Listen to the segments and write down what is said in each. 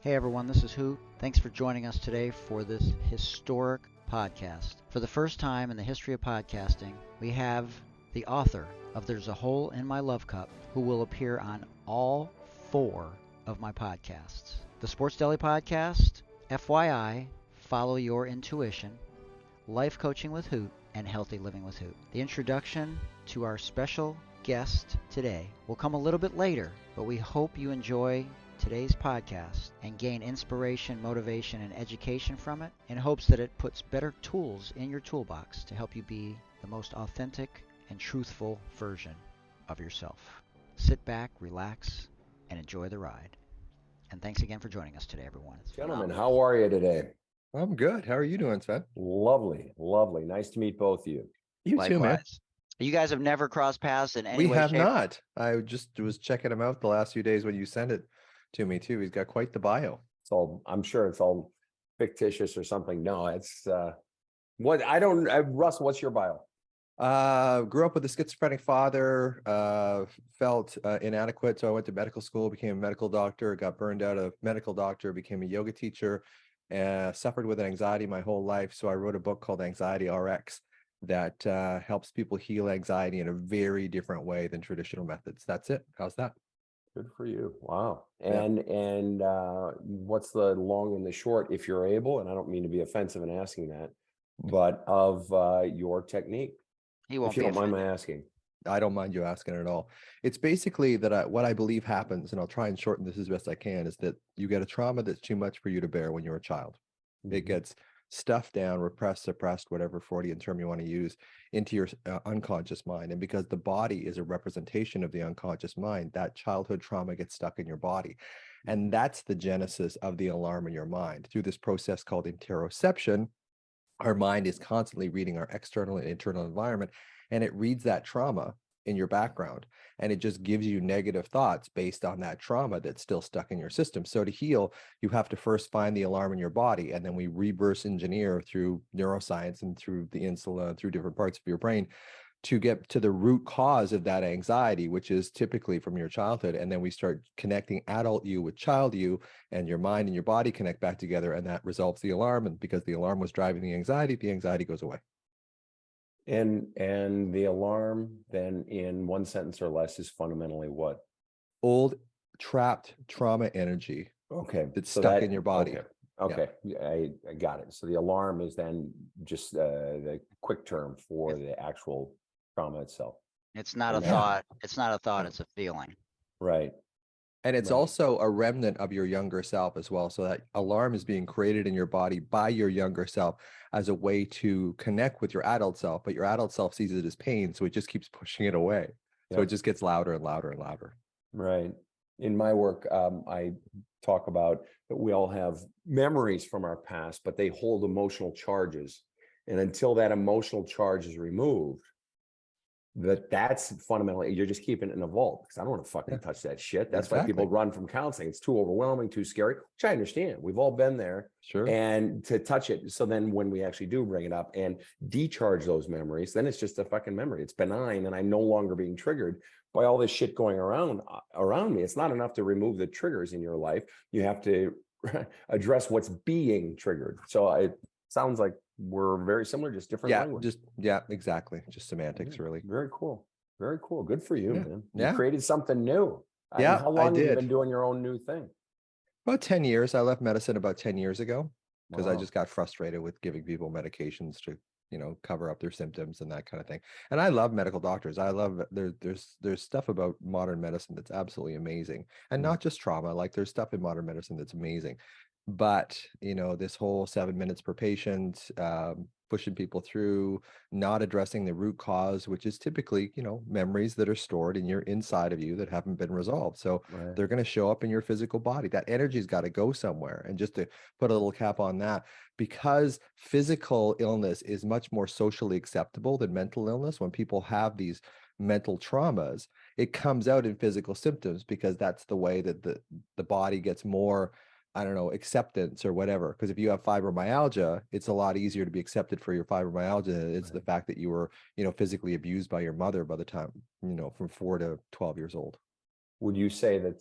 Hey everyone, this is Hoot. Thanks for joining us today for this historic podcast. For the first time in the history of podcasting, we have the author of There's a Hole in My Love Cup who will appear on all 4 of my podcasts. The Sports Deli Podcast, FYI-Follow Your Intuition, Life Coaching with Hoot, and Healthy Living with Hoot. The introduction to our special guest today will come a little bit later, but we hope you enjoy today's podcast and gain inspiration, motivation, and education from it in hopes that it puts better tools in your toolbox to help you be the most authentic and truthful version of yourself. Sit back, relax, and enjoy the ride. And thanks again for joining us today, everyone. Gentlemen, how are you today? I'm good. How are you doing, Sven? Lovely, lovely. Nice to meet both of you. You too, man. Likewise. You guys have never crossed paths in any We way, have shape? not. I just was checking him out the last few days when you sent it to me too. He's got quite the bio. It's all, I'm sure it's all fictitious or something. No, it's Russ, what's your bio? Grew up with a schizophrenic father, felt inadequate. So I went to medical school, became a medical doctor, got burned out of medical doctor, became a yoga teacher, suffered with anxiety my whole life. So I wrote a book called Anxiety RX that helps people heal anxiety in a very different way than traditional methods. That's it. How's that? Good for you. Wow. And what's the long and the short, if you're able, and I don't mean to be offensive in asking that, but of your technique? He won't if you be don't mind offended. my asking. I don't mind you asking at all. It's basically that what I believe happens, and I'll try and shorten this as best I can, is that you get a trauma that's too much for you to bear when you're a child. It gets stuffed down, repressed, suppressed, whatever Freudian term you want to use, into your unconscious mind. And because the body is a representation of the unconscious mind, that childhood trauma gets stuck in your body. And that's the genesis of the alarm in your mind. Through this process called interoception, our mind is constantly reading our external and internal environment, and it reads that trauma in your background, and it just gives you negative thoughts based on that trauma that's still stuck in your system. So to heal, you have to first find the alarm in your body, and then we reverse engineer through neuroscience and through the insula, through different parts of your brain, to get to the root cause of that anxiety, which is typically from your childhood. And then we start connecting adult you with child you, and your mind and your body connect back together, and that resolves the alarm. And because the alarm was driving the anxiety goes away. And the alarm then, in one sentence or less, is fundamentally what? Old trapped trauma energy. Okay. That's so stuck in your body. Okay. I got it. So the alarm is then just the quick term for the actual trauma itself. It's not a thought. It's not a thought. It's a feeling. Right. And it's also a remnant of your younger self as well. So that alarm is being created in your body by your younger self as a way to connect with your adult self, but your adult self sees it as pain. So it just keeps pushing it away. So it just gets louder and louder and louder. Right. In my work, I talk about that we all have memories from our past, but they hold emotional charges. And until that emotional charge is removed, that's fundamentally, you're just keeping it in a vault, because I don't want to fucking touch that shit. That's why people run from counseling. It's too overwhelming, too scary, which I understand. We've all been there. Sure. And to touch it. So then when we actually do bring it up and decharge those memories, then it's just a fucking memory. It's benign, and I'm no longer being triggered by all this shit going around me. It's not enough to remove the triggers in your life. You have to address what's being triggered. So it sounds like we're very similar, just different language. Exactly. Just semantics, really. Very cool. Very cool. Good for you, man. You Yeah. created something new. Yeah, How long I have you did. been doing your own new thing? About 10 years. I left medicine about 10 years ago because I Wow. just got frustrated with giving people medications to, cover up their symptoms and that kind of thing. And I love medical doctors. I love there's stuff about modern medicine that's absolutely amazing, and not just trauma. Like there's stuff in modern medicine that's amazing. But, this whole 7 minutes per patient, pushing people through, not addressing the root cause, which is typically, memories that are stored in your inside of you that haven't been resolved. So they're going to show up in your physical body. That energy's got to go somewhere. And just to put a little cap on that, because physical illness is much more socially acceptable than mental illness, when people have these mental traumas, it comes out in physical symptoms, because that's the way that the body gets more, acceptance or whatever. Because if you have fibromyalgia, it's a lot easier to be accepted for your fibromyalgia. It's the fact that you were, physically abused by your mother by the time, from 4 to 12 years old. would you say that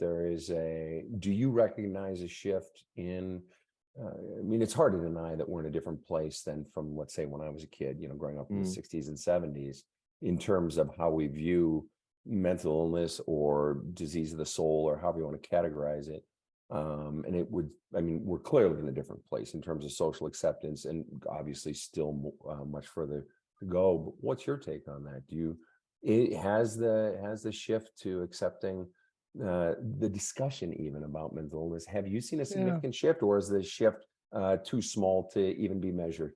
do you recognize a shift in, I mean, it's hard to deny that we're in a different place than from, let's say, when I was a kid, growing up in the 60s and 70s, in terms of how we view mental illness or disease of the soul, or however you want to categorize it. We're clearly in a different place in terms of social acceptance, and obviously still much further to go. But what's your take on that? Has the shift to accepting the discussion even about mental illness, have you seen a significant shift, or is the shift too small to even be measured?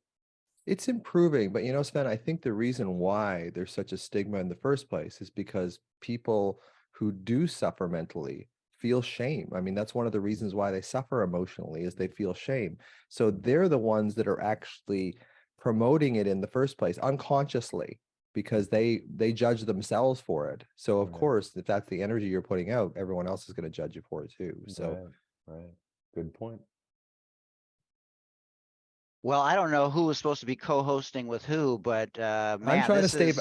It's improving, but Sven, I think the reason why there's such a stigma in the first place is because people who do suffer mentally feel shame. I mean, that's one of the reasons why they suffer emotionally, is they feel shame. So they're the ones that are actually promoting it in the first place unconsciously, because they judge themselves for it. So of course, if that's the energy you're putting out, everyone else is going to judge you for it too. So right. Good point. Well, I don't know who was supposed to be co-hosting with who, but man, I'm trying to stay.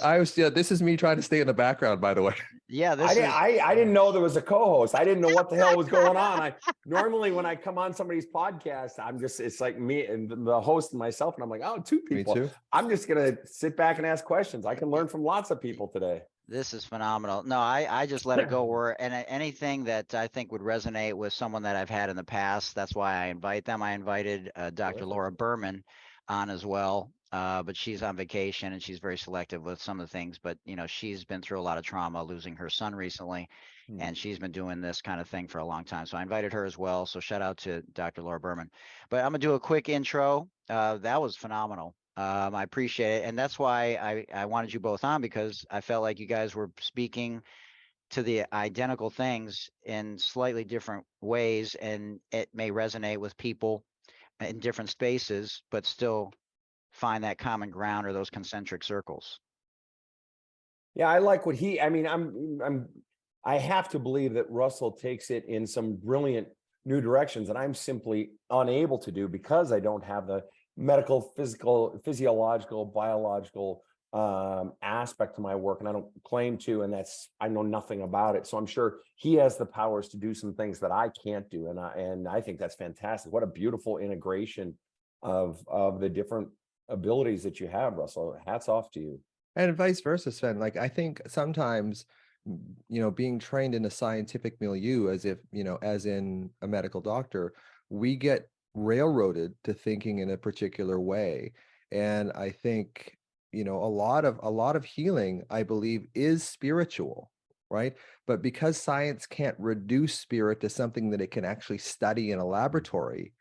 This is me trying to stay in the background, by the way. Yeah, I didn't know there was a co-host. I didn't know what the hell was going on. Normally when I come on somebody's podcast, it's like me and the host and myself, and I'm like, oh, two people. Me too. I'm just gonna sit back and ask questions. I can learn from lots of people today. This is phenomenal. No, I just let it go and anything that I think would resonate with someone that I've had in the past, that's why I invite them. I invited Dr. Laura Berman on as well, but she's on vacation and she's very selective with some of the things. But, she's been through a lot of trauma, losing her son recently, and she's been doing this kind of thing for a long time. So I invited her as well. So shout out to Dr. Laura Berman. But I'm going to do a quick intro. That was phenomenal. I appreciate it. And that's why I wanted you both on, because I felt like you guys were speaking to the identical things in slightly different ways, and it may resonate with people in different spaces, but still find that common ground or those concentric circles. Yeah, I like what I have to believe that Russell takes it in some brilliant new directions that I'm simply unable to do because I don't have the medical, physiological, biological aspect to my work, and I don't claim to, and I know nothing about it. So I'm sure he has the powers to do some things that I can't do, and I think that's fantastic. What a beautiful integration of the different abilities that you have, Russell. Hats off to you. And vice versa, Sven. Like, I think sometimes, being trained in a scientific milieu, as in a medical doctor, we get railroaded to thinking in a particular way. And I think, a lot of healing, I believe, is spiritual, right? But because science can't reduce spirit to something that it can actually study in a laboratory,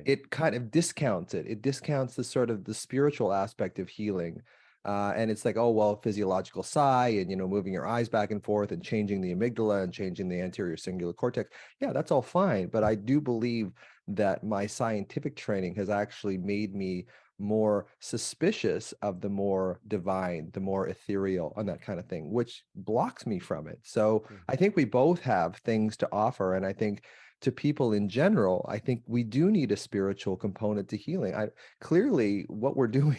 it kind of discounts it. It discounts the sort of the spiritual aspect of healing. And it's like, oh, well, physiological sigh and, moving your eyes back and forth and changing the amygdala and changing the anterior cingulate cortex. Yeah, that's all fine. But I do believe that my scientific training has actually made me more suspicious of the more divine, the more ethereal, and that kind of thing, which blocks me from it. So I think we both have things to offer. And I think to people in general, I think we do need a spiritual component to healing. Clearly what we're doing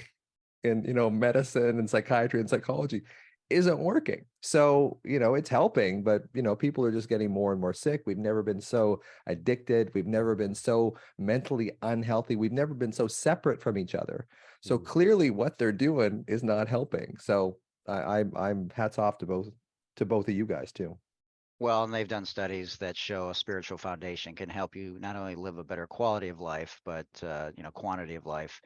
in medicine and psychiatry and psychology isn't working. So it's helping, but people are just getting more and more sick. We've never been so addicted. We've never been so mentally unhealthy. We've never been so separate from each other. So clearly what they're doing is not helping. So I'm hats off to both of you guys too. Well, and they've done studies that show a spiritual foundation can help you not only live a better quality of life, but quantity of life.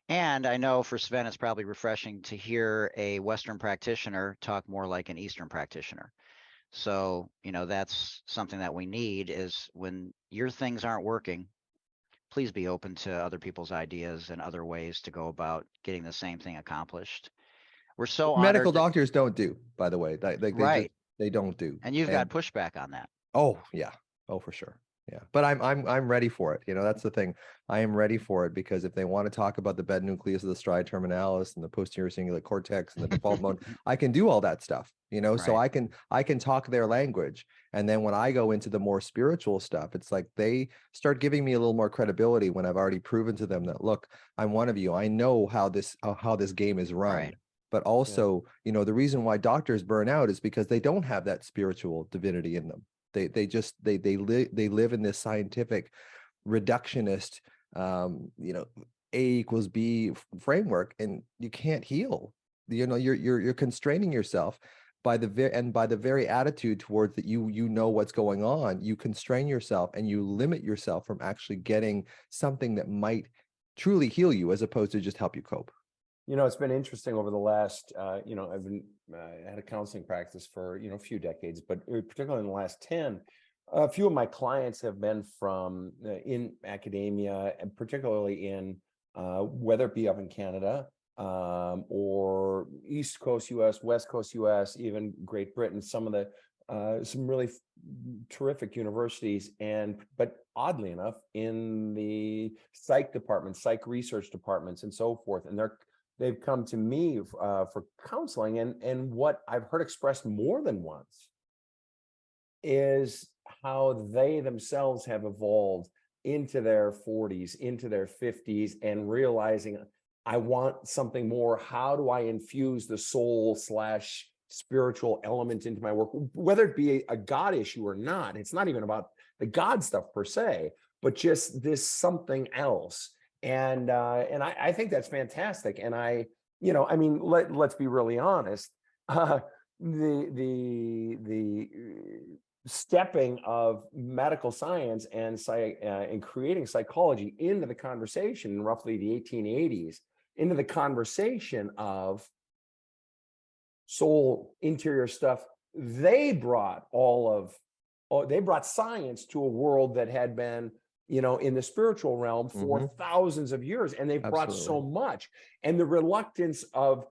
And I know for Sven, it's probably refreshing to hear a Western practitioner talk more like an Eastern practitioner. So, that's something that we need, is when your things aren't working, please be open to other people's ideas and other ways to go about getting the same thing accomplished. We're so medical doctors don't do, by the way, right. They don't do. And you've got pushback on that. Oh, yeah. Oh, for sure. Yeah. But I'm ready for it. That's the thing. I am ready for it, because if they want to talk about the bed nucleus of the striatum terminalis and the posterior cingulate cortex and the default mode, I can do all that stuff, so I can talk their language. And then when I go into the more spiritual stuff, it's like they start giving me a little more credibility when I've already proven to them that, look, I'm one of you. I know how this game is run. Right. But also, the reason why doctors burn out is because they don't have that spiritual divinity in them. They live in this scientific reductionist, A equals B framework, and you can't heal. You're constraining yourself by the very attitude towards that you know what's going on. You constrain yourself and you limit yourself from actually getting something that might truly heal you, as opposed to just help you cope. It's been interesting over the last, I've been had a counseling practice for, a few decades, but particularly in the last 10, a few of my clients have been from in academia, and particularly in whether it be up in Canada or East Coast US, West Coast US, even Great Britain, some of the some really terrific universities, but oddly enough, in the psych departments, psych research departments, and so forth, and they've come to me for counseling, and what I've heard expressed more than once is how they themselves have evolved into their 40s, into their 50s, and realizing, I want something more. How do I infuse the soul / spiritual element into my work, whether it be a God issue or not? It's not even about the God stuff per se, but just this something else. And I think that's fantastic. And let's be really honest. The stepping of medical science and creating psychology into the conversation in roughly the 1880s, into the conversation of soul, interior stuff, they brought science to a world that had been, in the spiritual realm for thousands of years, and they've brought so much. And the reluctance of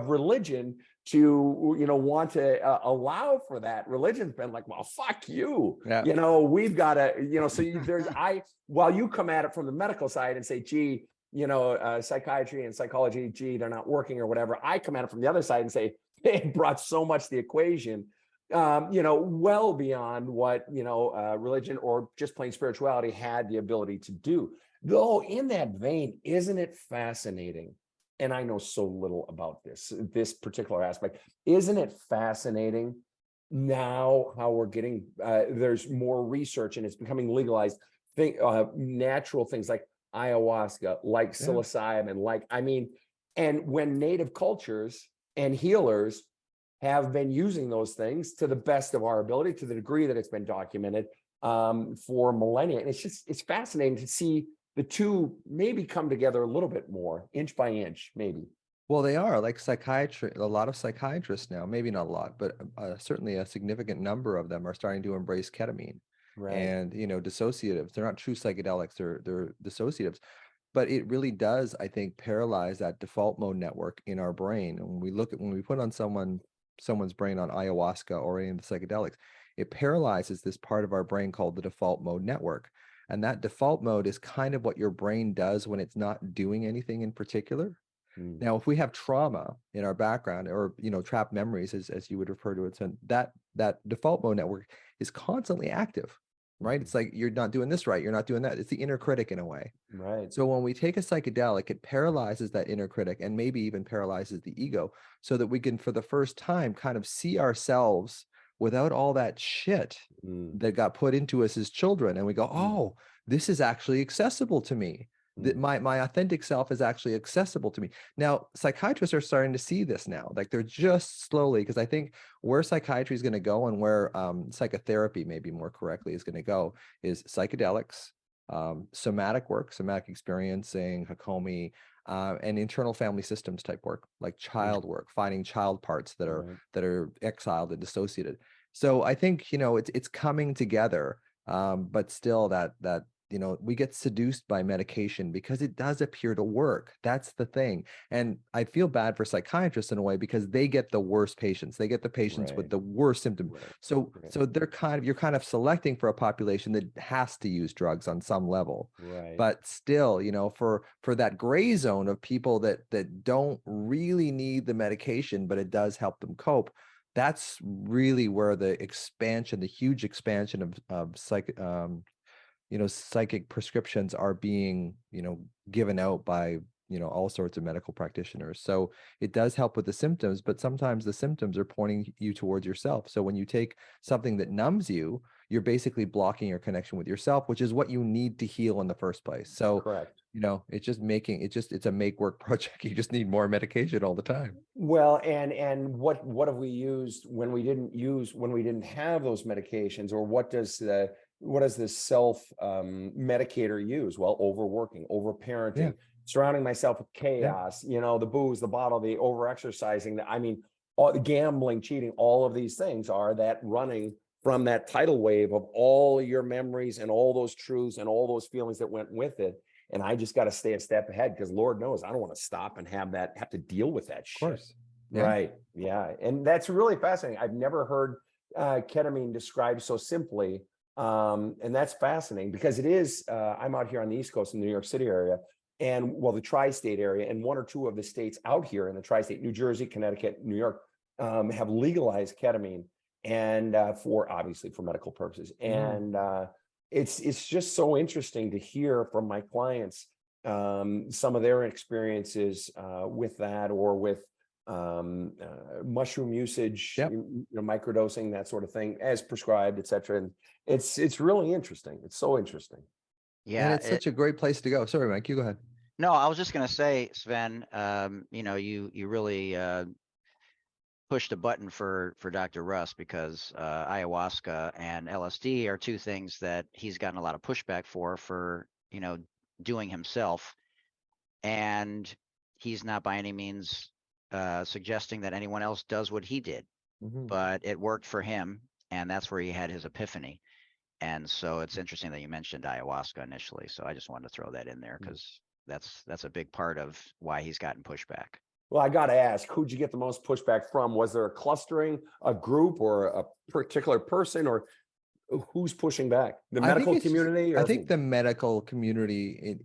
religion to, want to allow for that, religion's been like, well, fuck you. Yeah. We've got to, so while you come at it from the medical side and say, gee, psychiatry and psychology, gee, they're not working or whatever, I come at it from the other side and say, they brought so much to the equation, well beyond what, religion or just plain spirituality had the ability to do. Though in that vein, isn't it fascinating? And I know so little about this particular aspect. Isn't it fascinating now how we're getting, there's more research and it's becoming legalized, natural things like ayahuasca, like psilocybin, and when native cultures and healers have been using those things to the best of our ability, to the degree that it's been documented for millennia. And it's fascinating to see the two maybe come together a little bit more, inch by inch, maybe. Well, they are, like psychiatry. A lot of psychiatrists now, maybe not a lot, but certainly a significant number of them are starting to embrace ketamine. Right. And, dissociatives. They're not true psychedelics, they're dissociatives. But it really does, I think, paralyze that default mode network in our brain. And when we put on someone's brain on ayahuasca or any of the psychedelics, it paralyzes this part of our brain called the default mode network. And that default mode is kind of what your brain does when it's not doing anything in particular. Now, if we have trauma in our background or, trapped memories, as you would refer to it, so that default mode network is constantly active, right? It's like, you're not doing this right, you're not doing that. It's the inner critic in a way. Right. So when we take a psychedelic, it paralyzes that inner critic and maybe even paralyzes the ego, so that we can, for the first time, kind of see ourselves without all that shit that got put into us as children. And we go, oh, this is actually accessible to me. That my authentic self is actually accessible to me. Now, psychiatrists are starting to see this now. Like, they're just slowly, because I think where psychiatry is going to go, and where psychotherapy, maybe more correctly, is going to go, is psychedelics, somatic work, somatic experiencing, Hakomi, and internal family systems type work, like child work, finding child parts that are exiled and dissociated. So I think, it's coming together, but still that we get seduced by medication because it does appear to work. That's the thing. And I feel bad for psychiatrists in a way, because they get the worst patients. They get the patients with the worst symptoms. So you're kind of selecting for a population that has to use drugs on some level. Right. But still, for that gray zone of people that don't really need the medication, but it does help them cope. That's really where the huge expansion of psychic prescriptions are being, given out by all sorts of medical practitioners. So it does help with the symptoms, but sometimes the symptoms are pointing you towards yourself. So when you take something that numbs you, you're basically blocking your connection with yourself, which is what you need to heal in the first place. So, Correct. it's a make work project. You just need more medication all the time. Well, and what have we used when we didn't have those medications, or what does the self medicator use? Well, overworking, overparenting, Yeah. surrounding myself with chaos, the booze, the bottle, the overexercising, all the gambling, cheating, all of these things are that running from that tidal wave of all your memories and all those truths and all those feelings that went with it. And I just got to stay a step ahead, because Lord knows I don't want to stop and have to deal with that shit. Of course. Yeah. Right. Yeah. And that's really fascinating. I've never heard ketamine described so simply. And that's fascinating, because it is, I'm out here on the East Coast in the New York City area, and the tri-state area, and one or two of the states out here in the tri-state, New Jersey, Connecticut, New York, have legalized ketamine, and obviously for medical purposes. And it's just so interesting to hear from my clients some of their experiences with that, or with mushroom usage, microdosing, that sort of thing, as prescribed, etc. And it's really interesting. It's so interesting. Yeah, and it's such a great place to go. Sorry, Mike, you go ahead. No, I was just going to say, Sven, you really pushed a button for Dr. Russ, because ayahuasca and LSD are two things that he's gotten a lot of pushback for doing himself, and he's not by any means suggesting that anyone else does what he did, but it worked for him, and that's where he had his epiphany. And so it's interesting that you mentioned ayahuasca initially. So I just wanted to throw that in there, because that's a big part of why he's gotten pushback. Well, I got to ask, who'd you get the most pushback from? Was there a clustering, a group, or a particular person, or who's pushing back? The medical community? I think the medical community,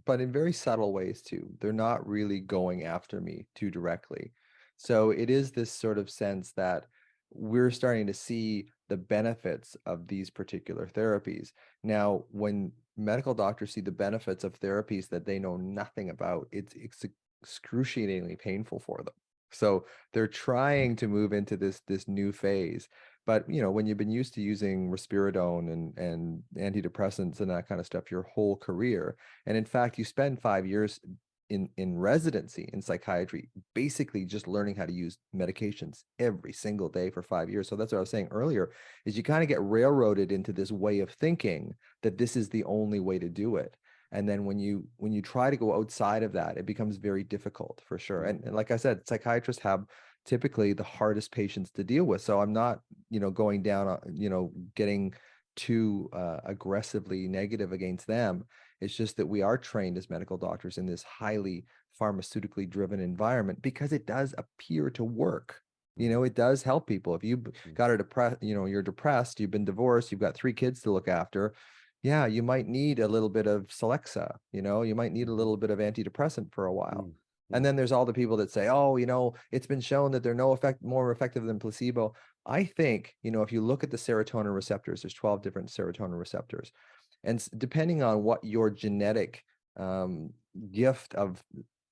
but in very subtle ways too. They're not really going after me too directly. So it is this sort of sense that we're starting to see the benefits of these particular therapies. Now, when medical doctors see the benefits of therapies that they know nothing about, it's excruciatingly painful for them. So they're trying to move into this new phase. But when you've been used to using risperidone and antidepressants and that kind of stuff your whole career, and in fact you spend 5 years in residency in psychiatry basically just learning how to use medications every single day for 5 years. So that's what I was saying earlier, is you kind of get railroaded into this way of thinking that this is the only way to do it. And then when you try to go outside of that, it becomes very difficult, for sure. And like I said, psychiatrists have typically the hardest patients to deal with. So I'm not, going down, getting too aggressively negative against them. It's just that we are trained as medical doctors in this highly pharmaceutically driven environment, because it does appear to work. It does help people. If you got you're depressed, you've been divorced, you've got 3 kids to look after. Yeah, you might need a little bit of Celexa, you might need a little bit of antidepressant for a while. And then there's all the people that say, oh, it's been shown that they're more effective than placebo. I think, if you look at the serotonin receptors, there's 12 different serotonin receptors. And depending on what your genetic gift of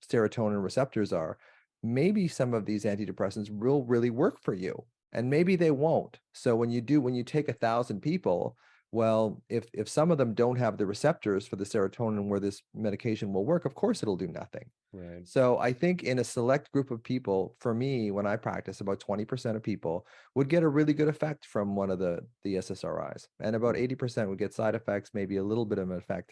serotonin receptors are, maybe some of these antidepressants will really work for you, and maybe they won't. So when you take 1,000 people, well, if some of them don't have the receptors for the serotonin where this medication will work, of course it'll do nothing. Right. So I think in a select group of people, for me, when I practice, about 20% of people would get a really good effect from one of the SSRIs, and about 80% would get side effects, maybe a little bit of an effect.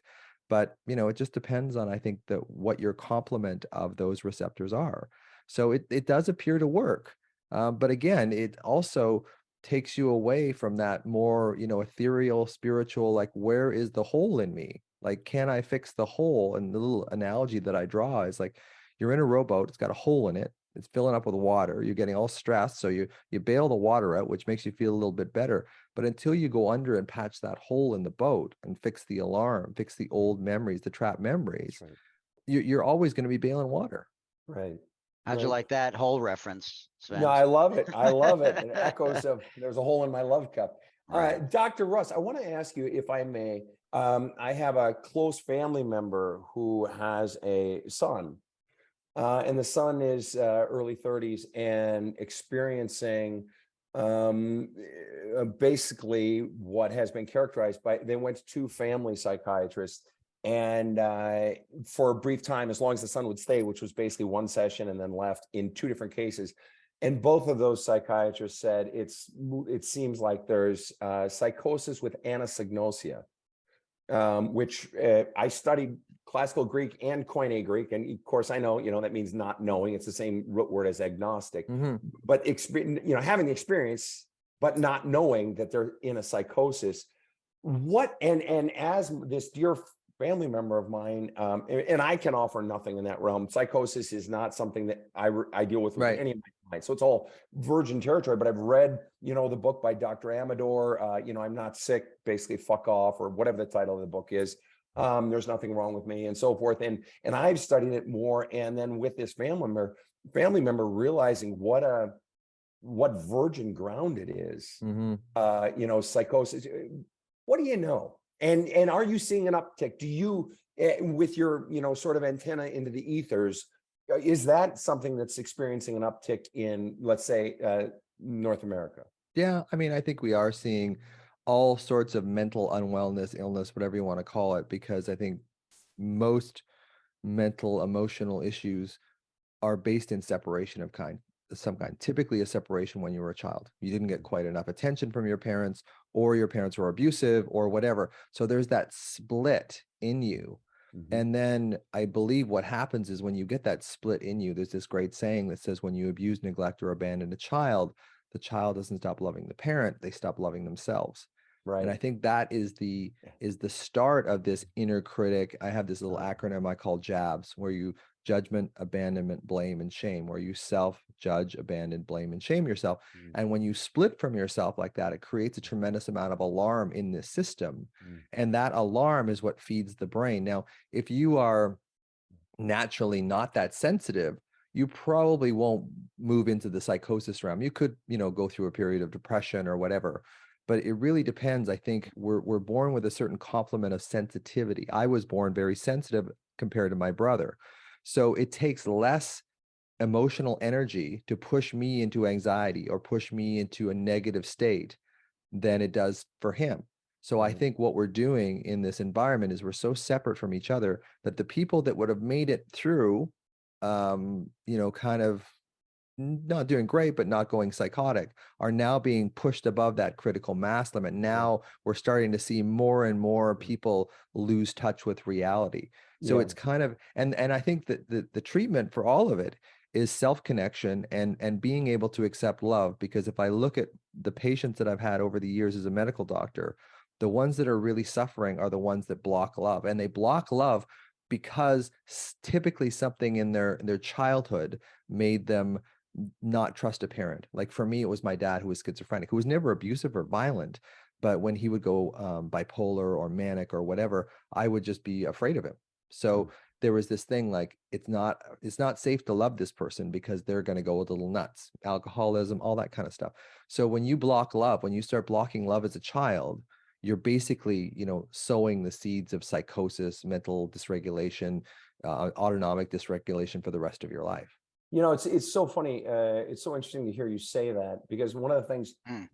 But it just depends on, I think, what your complement of those receptors are. So it does appear to work, but again, it also takes you away from that more, ethereal, spiritual, like, where is the hole in me? Like, can I fix the hole? And the little analogy that I draw is like, you're in a rowboat, it's got a hole in it, it's filling up with water, you're getting all stressed, so you bail the water out, which makes you feel a little bit better. But until you go under and patch that hole in the boat and fix the alarm, fix the old memories, the trapped memories, you're always going to be bailing water. Right. How'd you like that whole reference, Sven? No, I love it. I love it. It echoes of there's a hole in my love cup. All right, Dr. Russ, I want to ask you, if I may, I have a close family member who has a son, and the son is early 30s and experiencing basically what has been characterized by, they went to 2 family psychiatrists, and for a brief time, as long as the son would stay, which was basically 1 session, and then left in 2 different cases. And both of those psychiatrists said it seems like there's psychosis with anosognosia, which I studied classical Greek and Koine Greek, and of course I know, that means not knowing. It's the same root word as agnostic, but having the experience, but not knowing that they're in a psychosis. And as this dear family member of mine, and I can offer nothing in that realm. Psychosis is not something that I deal with any of my clients, so it's all virgin territory. But I've read, the book by Dr. Amador, I'm not sick, basically fuck off, or whatever the title of the book is. There's nothing wrong with me, and so forth. And I've studied it more. And then with this family member realizing what virgin ground it is, psychosis. What do you know? And are you seeing an uptick? Do you, with your, sort of antenna into the ethers, is that something that's experiencing an uptick in, let's say, North America? Yeah, I mean, I think we are seeing all sorts of mental unwellness, illness, whatever you want to call it, because I think most mental, emotional issues are based in separation of some kind, typically a separation when you were a child. You didn't get quite enough attention from your parents, or your parents were abusive, or whatever. So there's that split in you. And then I believe what happens is when you get that split in you, there's this great saying that says, when you abuse, neglect, or abandon a child, the child doesn't stop loving the parent, they stop loving themselves. Right. And I think that is the start of this inner critic. I have this little acronym I call JABS, where you judgment, abandonment, blame, and shame, where you self-judge, abandon, blame, and shame yourself. And when you split from yourself like that, it creates a tremendous amount of alarm in this system. And that alarm is what feeds the brain. Now, if you are naturally not that sensitive, you probably won't move into the psychosis realm. You could, go through a period of depression or whatever. But it really depends. I think we're born with a certain complement of sensitivity. I was born very sensitive compared to my brother. So it takes less emotional energy to push me into anxiety or push me into a negative state than it does for him. So I think what we're doing in this environment is we're so separate from each other that the people that would have made it through, kind of not doing great, but not going psychotic, are now being pushed above that critical mass limit. Now we're starting to see more and more people lose touch with reality. So it's kind of, and I think that the treatment for all of it is self-connection and being able to accept love. Because if I look at the patients that I've had over the years as a medical doctor, the ones that are really suffering are the ones that block love. And they block love because typically something in their childhood made them not trust a parent. Like for me, it was my dad, who was schizophrenic, who was never abusive or violent, but when he would go bipolar or manic or whatever, I would just be afraid of him. So there was this thing like, it's not safe to love this person because they're going to go a little nuts, alcoholism, all that kind of stuff. So when you block love, when you start blocking love as a child, you're basically, sowing the seeds of psychosis, mental dysregulation, autonomic dysregulation for the rest of your life. It's so funny. It's so interesting to hear you say that, because one of the things,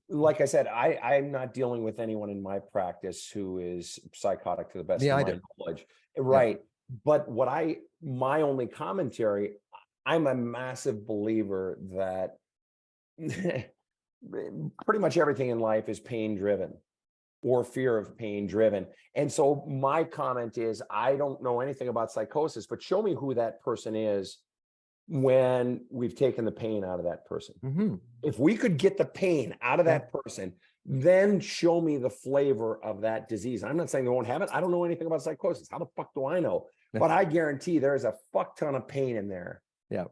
like I said, I'm not dealing with anyone in my practice who is psychotic to the best of my knowledge. Right. Yeah. But my only commentary, I'm a massive believer that pretty much everything in life is pain driven or fear of pain driven. And so my comment is, I don't know anything about psychosis, but show me who that person is when we've taken the pain out of that person. If we could get the pain out of that person, then show me the flavor of that disease. I'm not saying they won't have it. I don't know anything about psychosis. How the fuck do I know? But I guarantee there's a fuck ton of pain in there. Yeah.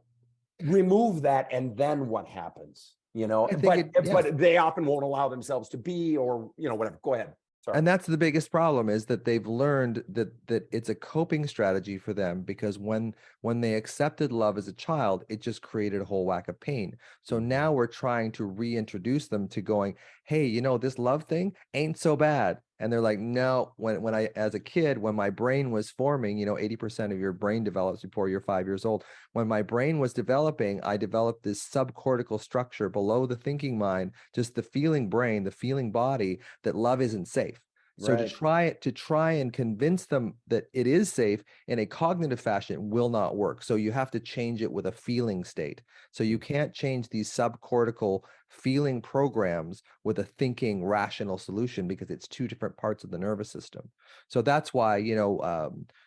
Remove that, and then what happens? But they often won't allow themselves to be, or whatever. Go ahead. Sorry. And that's the biggest problem, is that they've learned that it's a coping strategy for them, because when they accepted love as a child, it just created a whole whack of pain. So now we're trying to reintroduce them to going, hey, this love thing ain't so bad. And they're like, no, when I, as a kid, when my brain was forming, 80% of your brain develops before you're 5 years old. When my brain was developing, I developed this subcortical structure below the thinking mind, just the feeling brain, the feeling body, that love isn't safe. So Right. to try and convince them that it is safe in a cognitive fashion will not work. So you have to change it with a feeling state. So you can't change these subcortical feeling programs with a thinking rational solution, because it's two different parts of the nervous system. So that's why,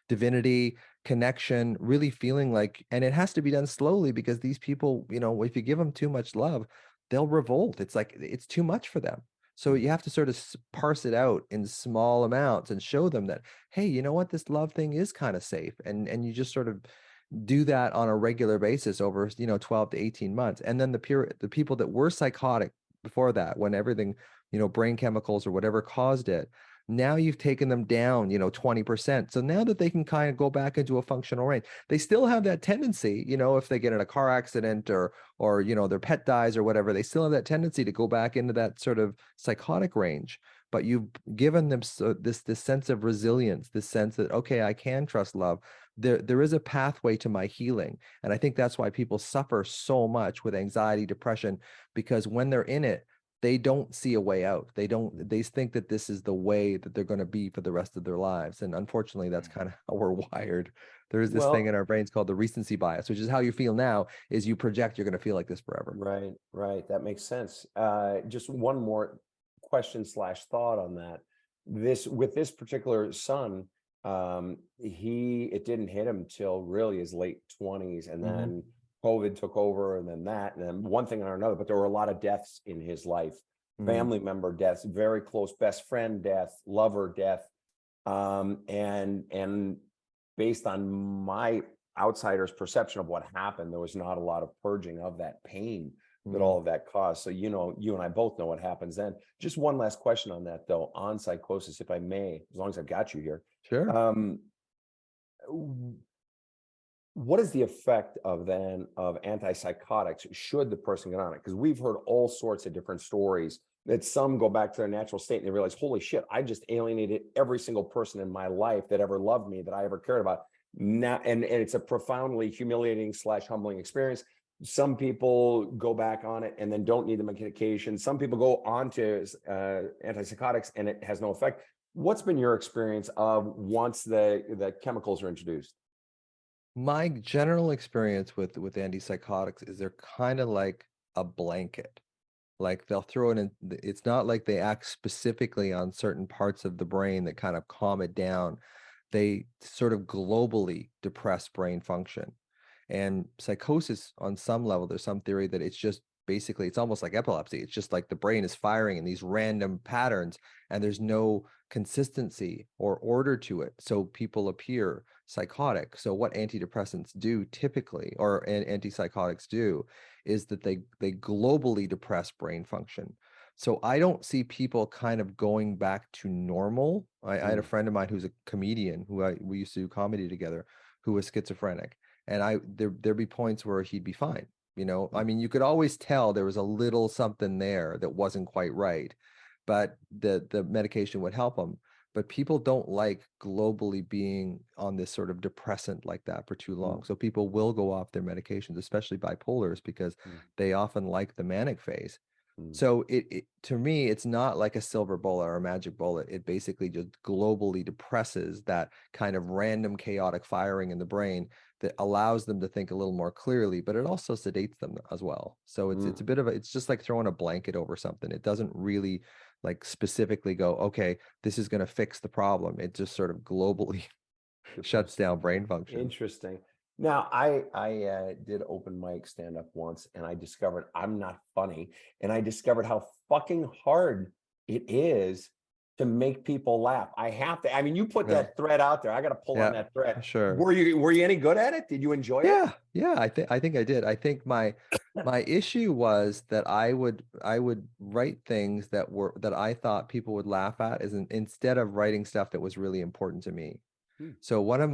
divinity, connection, really feeling like, and it has to be done slowly, because these people, if you give them too much love, they'll revolt. It's like, it's too much for them. So you have to sort of parse it out in small amounts and show them that, hey, you know what, this love thing is kind of safe. And you just sort of do that on a regular basis over, 12 to 18 months. And then the people that were psychotic before that, when everything, brain chemicals or whatever caused it, now you've taken them down, 20%. So now that they can kind of go back into a functional range, they still have that tendency, if they get in a car accident or their pet dies or whatever, they still have that tendency to go back into that sort of psychotic range. But you've given them this sense of resilience, this sense that, okay, I can trust love. There is a pathway to my healing. And I think that's why people suffer so much with anxiety, depression, because when they're in it, they don't see a way out. They think that this is the way that they're going to be for the rest of their lives. And unfortunately, that's kind of how we're wired. There is this thing in our brains called the recency bias, which is how you feel now is you project you're going to feel like this forever. Right. That makes sense. Just one more question / thought on that. With this particular son, it didn't hit him till really his late 20s, and then COVID took over, and then one thing or another. But there were a lot of deaths in his life, family member deaths, very close best friend death, lover death, and based on my outsider's perception of what happened, there was not a lot of purging of that pain that all of that caused. So, you and I both know what happens then. Just one last question on that, though, on psychosis, if I may, as long as I've got you here. Sure. What is the effect of antipsychotics should the person get on it? Because we've heard all sorts of different stories that some go back to their natural state and they realize, holy shit, I just alienated every single person in my life that ever loved me, that I ever cared about. Now, and it's a profoundly humiliating / humbling experience. Some people go back on it and then don't need the medication. Some people go on to antipsychotics and it has no effect. What's been your experience of once the chemicals are introduced? My general experience with antipsychotics is they're kind of like a blanket. Like they'll throw it in. It's not like they act specifically on certain parts of the brain that kind of calm it down. They sort of globally depress brain function. And psychosis, on some level, there's some theory that it's just basically, it's almost like epilepsy. It's just like the brain is firing in these random patterns and there's no consistency or order to it. So people appear psychotic. So what antidepressants do typically, or antipsychotics do, is that they globally depress brain function. So I don't see people kind of going back to normal. I had a friend of mine who's a comedian we used to do comedy together, who was schizophrenic. And there'd be points where he'd be fine. I mean, you could always tell there was a little something there that wasn't quite right, but the medication would help him. But people don't like globally being on this sort of depressant like that for too long. So people will go off their medications, especially bipolars, because they often like the manic phase. So it to me, it's not like a silver bullet or a magic bullet. It basically just globally depresses that kind of random chaotic firing in the brain that allows them to think a little more clearly, but it also sedates them as well. So it's a bit of it's just like throwing a blanket over something. It doesn't really like specifically go, okay, this is going to fix the problem. It just sort of globally shuts down brain function. Interesting. Now, I did open mic stand up once, and I discovered I'm not funny, and I discovered how fucking hard it is to make people laugh. I have to. I mean, you put that thread out there. I got to pull on that thread. Sure. Were you any good at it? Did you enjoy it? Yeah. I think I did. I think my issue was that I would write things that I thought people would laugh at, instead of writing stuff that was really important to me. So one of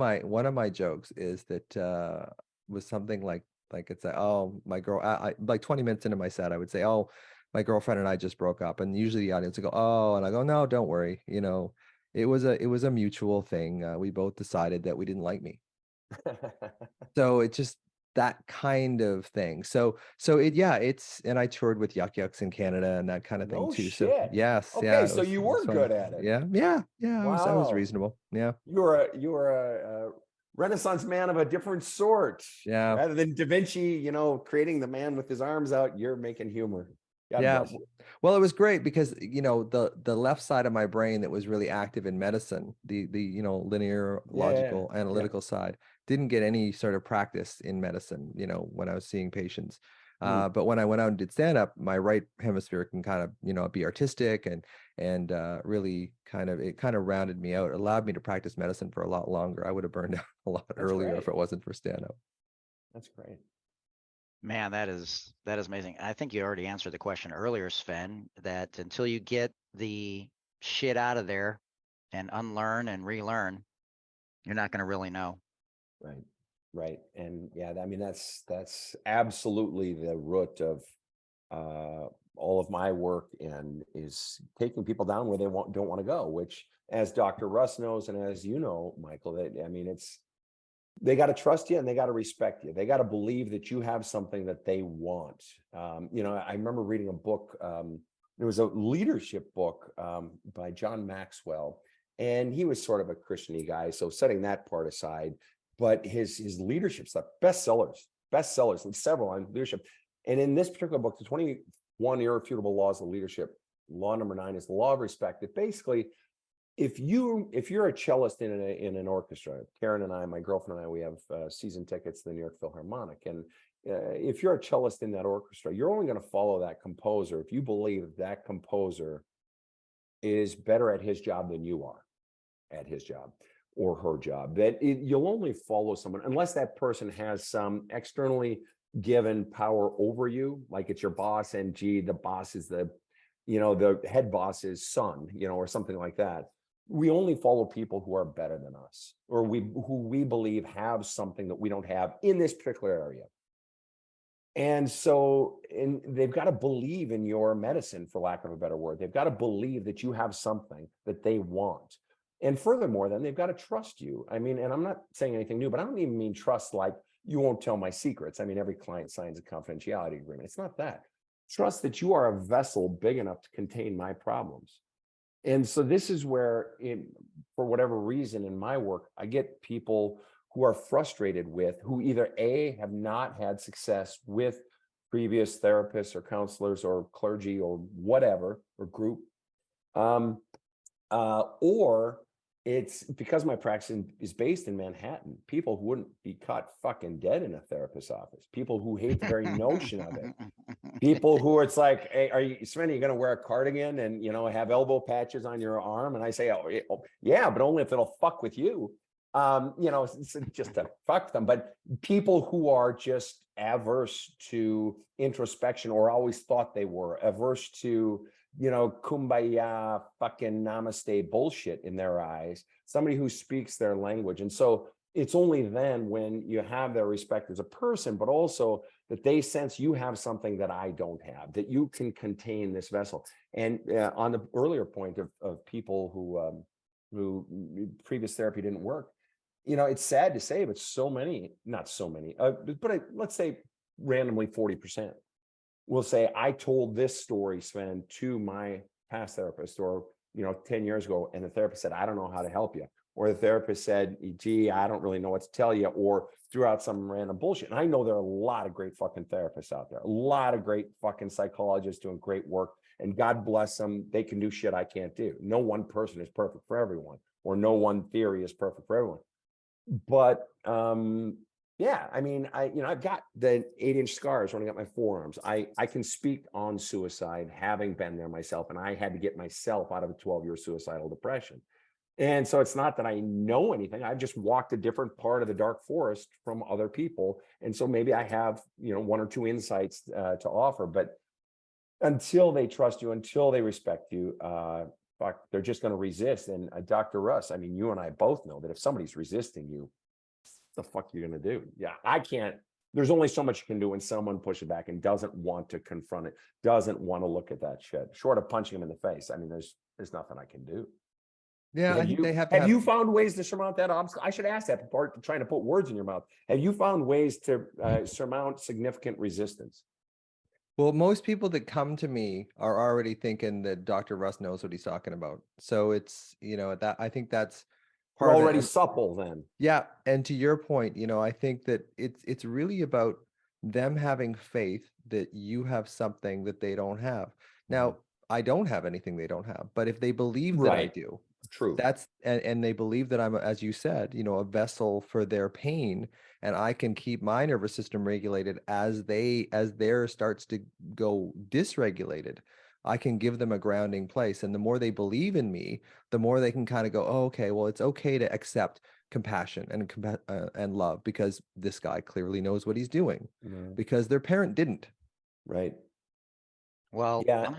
my jokes is that was something like it's like, oh, my girl, I like 20 minutes into my set, I would say, oh, my girlfriend and I just broke up, and usually the audience will go, oh, and I go, no, don't worry. It was a mutual thing. We both decided that we didn't like me. So it's just that kind of thing. And I toured with Yuck Yucks in Canada and that kind of thing No too. So shit. yes, Okay, it so you it was were fun. good at it. Yeah. I was Wow. reasonable. Yeah. You were a Renaissance man of a different sort. Yeah. Rather than Da Vinci, creating the man with his arms out, you're making humor. God Yeah. bless you. Well, it was great because, the left side of my brain that was really active in medicine, the linear, logical, analytical side, didn't get any sort of practice in medicine, when I was seeing patients. But when I went out and did stand up, my right hemisphere can kind of, be artistic and really kind of rounded me out. It allowed me to practice medicine for a lot longer. I would have burned out a lot earlier if it wasn't for stand up. That's great. Man, that is amazing. I think you already answered the question earlier, Sven, that until you get the shit out of there and unlearn and relearn, you're not going to really know. Right. And yeah, I mean, that's absolutely the root of all of my work, and is taking people down where they don't want to go, which, as Dr. Russ knows, and as you know, Michael, they got to trust you and they got to respect you. They got to believe that you have something that they want. I remember reading a book. There was a leadership book by John Maxwell, and he was sort of a Christian-y guy. So setting that part aside, but his leadership stuff, bestsellers, and several on leadership. And in this particular book, the 21 Irrefutable Laws of Leadership, law number 9 is the law of respect. That basically, if you're a cellist in an orchestra, Karen and I, my girlfriend and I, we have season tickets to the New York Philharmonic, and if you're a cellist in that orchestra, you're only going to follow that composer if you believe that composer is better at his job than you are at his job or her job. You'll only follow someone unless that person has some externally given power over you, like it's your boss, and the boss is the head boss's son, or something like that. We only follow people who are better than us, or who we believe have something that we don't have in this particular area. And they've got to believe in your medicine, for lack of a better word. They've got to believe that you have something that they want. And furthermore, then they've got to trust you. I mean, and I'm not saying anything new, but I don't even mean trust like you won't tell my secrets. I mean, every client signs a confidentiality agreement. It's not that. Trust that you are a vessel big enough to contain my problems. And so this is where, for whatever reason in my work, I get people who are frustrated who either A, have not had success with previous therapists or counselors or clergy or whatever, or group, or it's because my practice is based in Manhattan. People who wouldn't be caught fucking dead in a therapist's office. People who hate the very notion of it. People who it's like, hey, Sven, are you going to wear a cardigan and, have elbow patches on your arm? And I say, oh yeah, but only if it'll fuck with you. It's just to fuck them. But people who are just averse to introspection, or always thought they were averse to, kumbaya fucking namaste bullshit in their eyes, somebody who speaks their language. And so it's only then when you have their respect as a person, but also that they sense you have something that I don't have, that you can contain this vessel. And on the earlier point of people who previous therapy didn't work, it's sad to say, but not so many, but let's say randomly 40% will say, I told this story, Sven, to my past therapist, or 10 years ago, and the therapist said, I don't know how to help you. Or the therapist said, gee, I don't really know what to tell you, or threw out some random bullshit. And I know there are a lot of great fucking therapists out there, a lot of great fucking psychologists doing great work, and God bless them. They can do shit I can't do. No one person is perfect for everyone, or no one theory is perfect for everyone. But yeah, I mean, I've got the 8-inch scars running up my forearms. I can speak on suicide, having been there myself, and I had to get myself out of a 12-year suicidal depression. And so it's not that I know anything. I've just walked a different part of the dark forest from other people. And so maybe I have, 1 or 2 insights to offer, but until they trust you, until they respect you, they're just going to resist. And Dr. Russ, I mean, you and I both know that if somebody's resisting you, what the fuck you're going to do? Yeah, I can't there's only so much you can do when someone pushes back and doesn't want to confront it, doesn't want to look at that shit, short of punching him in the face. I mean, there's nothing I can do. Yeah, I think they have to have you found ways to surmount that obstacle? I should ask that part, trying to put words in your mouth. Have you found ways to surmount significant resistance? Well, most people that come to me are already thinking that Dr. Russ knows what he's talking about. So it's, that I think that's You're part of it. already And supple then. yeah, and to your point, I think that it's really about them having faith that you have something that they don't have. Now, I don't have anything they don't have, but if they believe that I Right. do, True. and they believe that I'm, as you said, a vessel for their pain, and I can keep my nervous system regulated as theirs starts to go dysregulated. I can give them a grounding place, and the more they believe in me, the more they can kind of go, oh, okay, well, it's okay to accept compassion and love, because this guy clearly knows what he's doing, because their parent didn't. Right. Well, yeah.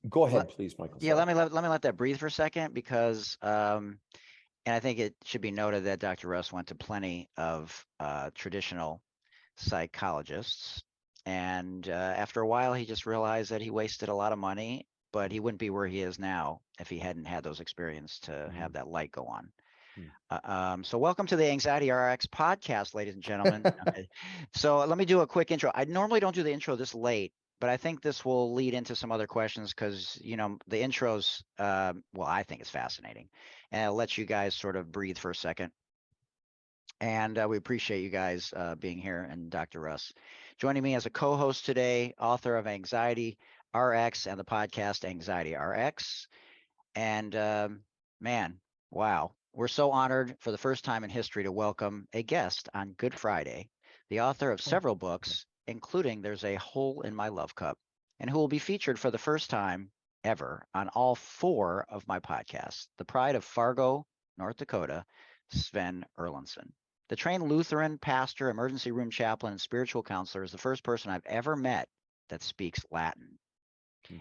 Go ahead, please, Michael. Yeah, let me let that breathe for a second, because and I think it should be noted that Dr. Russ went to plenty of traditional psychologists, and after a while he just realized that he wasted a lot of money, but he wouldn't be where he is now if he hadn't had those experiences to have that light go on. So welcome to the Anxiety RX podcast, ladies and gentlemen. So let me do a quick intro. I normally don't do the intro this late, but I think this will lead into some other questions, because, the intros, well, I think it's fascinating, and I'll let you guys sort of breathe for a second. And we appreciate you guys being here, and Dr. Russ. Joining me as a co-host today, author of Anxiety RX and the podcast Anxiety RX. And man, wow. We're so honored for the first time in history to welcome a guest on Good Friday, the author of several books, including There's a Hole in My Love Cup, and who will be featured for the first time ever on all 4 of my podcasts. The pride of Fargo, North Dakota, Sven Erlandson. The trained Lutheran pastor, emergency room chaplain, and spiritual counselor is the first person I've ever met that speaks Latin.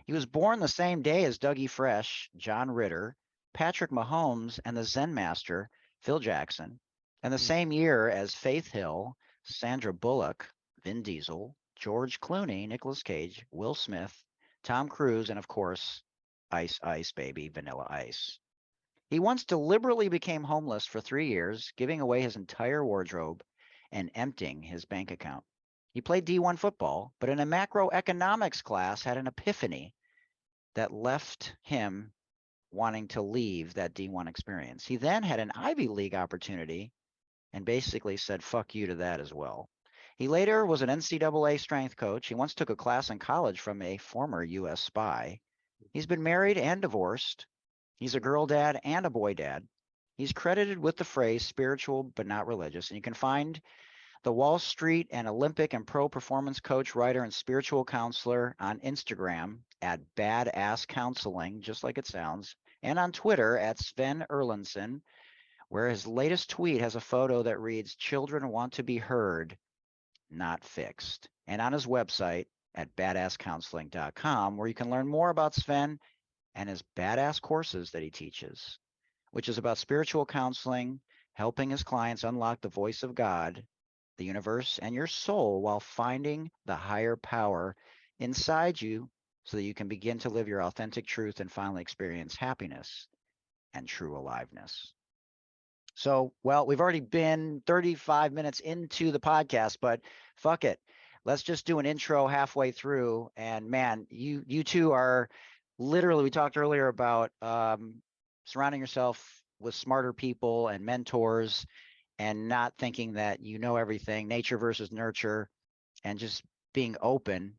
He was born the same day as Dougie Fresh, John Ritter, Patrick Mahomes, and the Zen master, Phil Jackson, and the same year as Faith Hill, Sandra Bullock, Vin Diesel, George Clooney, Nicolas Cage, Will Smith, Tom Cruise, and of course, Ice Ice Baby, Vanilla Ice. He once deliberately became homeless for 3 years, giving away his entire wardrobe and emptying his bank account. He played D1 football, but in a macroeconomics class had an epiphany that left him wanting to leave that D1 experience. He then had an Ivy League opportunity and basically said, fuck you to that as well. He later was an NCAA strength coach. He once took a class in college from a former U.S. spy. He's been married and divorced. He's a girl dad and a boy dad. He's credited with the phrase spiritual but not religious. And you can find the Wall Street and Olympic and pro performance coach, writer, and spiritual counselor on Instagram at Badass Counseling, just like it sounds, and on Twitter at Sven Erlandson, where his latest tweet has a photo that reads, "Children want to be heard, not fixed." And on his website at badasscounseling.com, where you can learn more about Sven and his badass courses that he teaches, which is about spiritual counseling, helping his clients unlock the voice of God, the universe, and your soul while finding the higher power inside you so that you can begin to live your authentic truth and finally experience happiness and true aliveness. So, well, we've already been 35 minutes into the podcast, but fuck it. Let's just do an intro halfway through. And man, you two are literally, we talked earlier about surrounding yourself with smarter people and mentors, and not thinking that you know everything, nature versus nurture, and just being open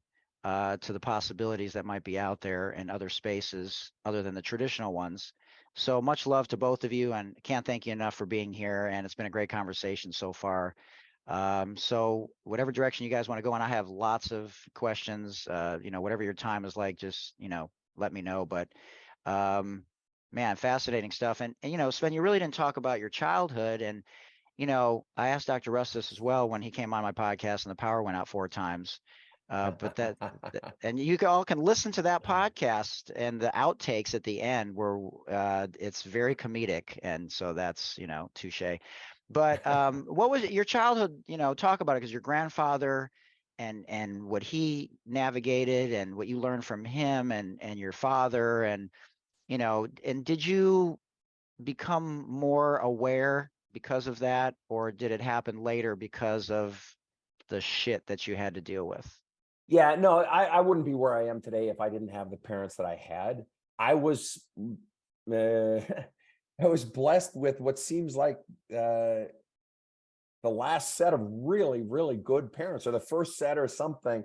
to the possibilities that might be out there in other spaces other than the traditional ones. So much love to both of you, and can't thank you enough for being here. And it's been a great conversation so far. So whatever direction you guys want to go in, I have lots of questions. Whatever your time is like, just, let me know. But man, fascinating stuff. And Sven, you really didn't talk about your childhood. And I asked Dr. Russ this as well when he came on my podcast and the power went out 4 times. But and you all can listen to that podcast and the outtakes at the end where it's very comedic. And so that's, touche. But what was it, your childhood, talk about it, because your grandfather and what he navigated and what you learned from him and your father and did you become more aware because of that, or did it happen later because of the shit that you had to deal with? Yeah, no, I wouldn't be where I am today if I didn't have the parents that I had. I was I was blessed with what seems like the last set of really, really good parents, or the first set or something.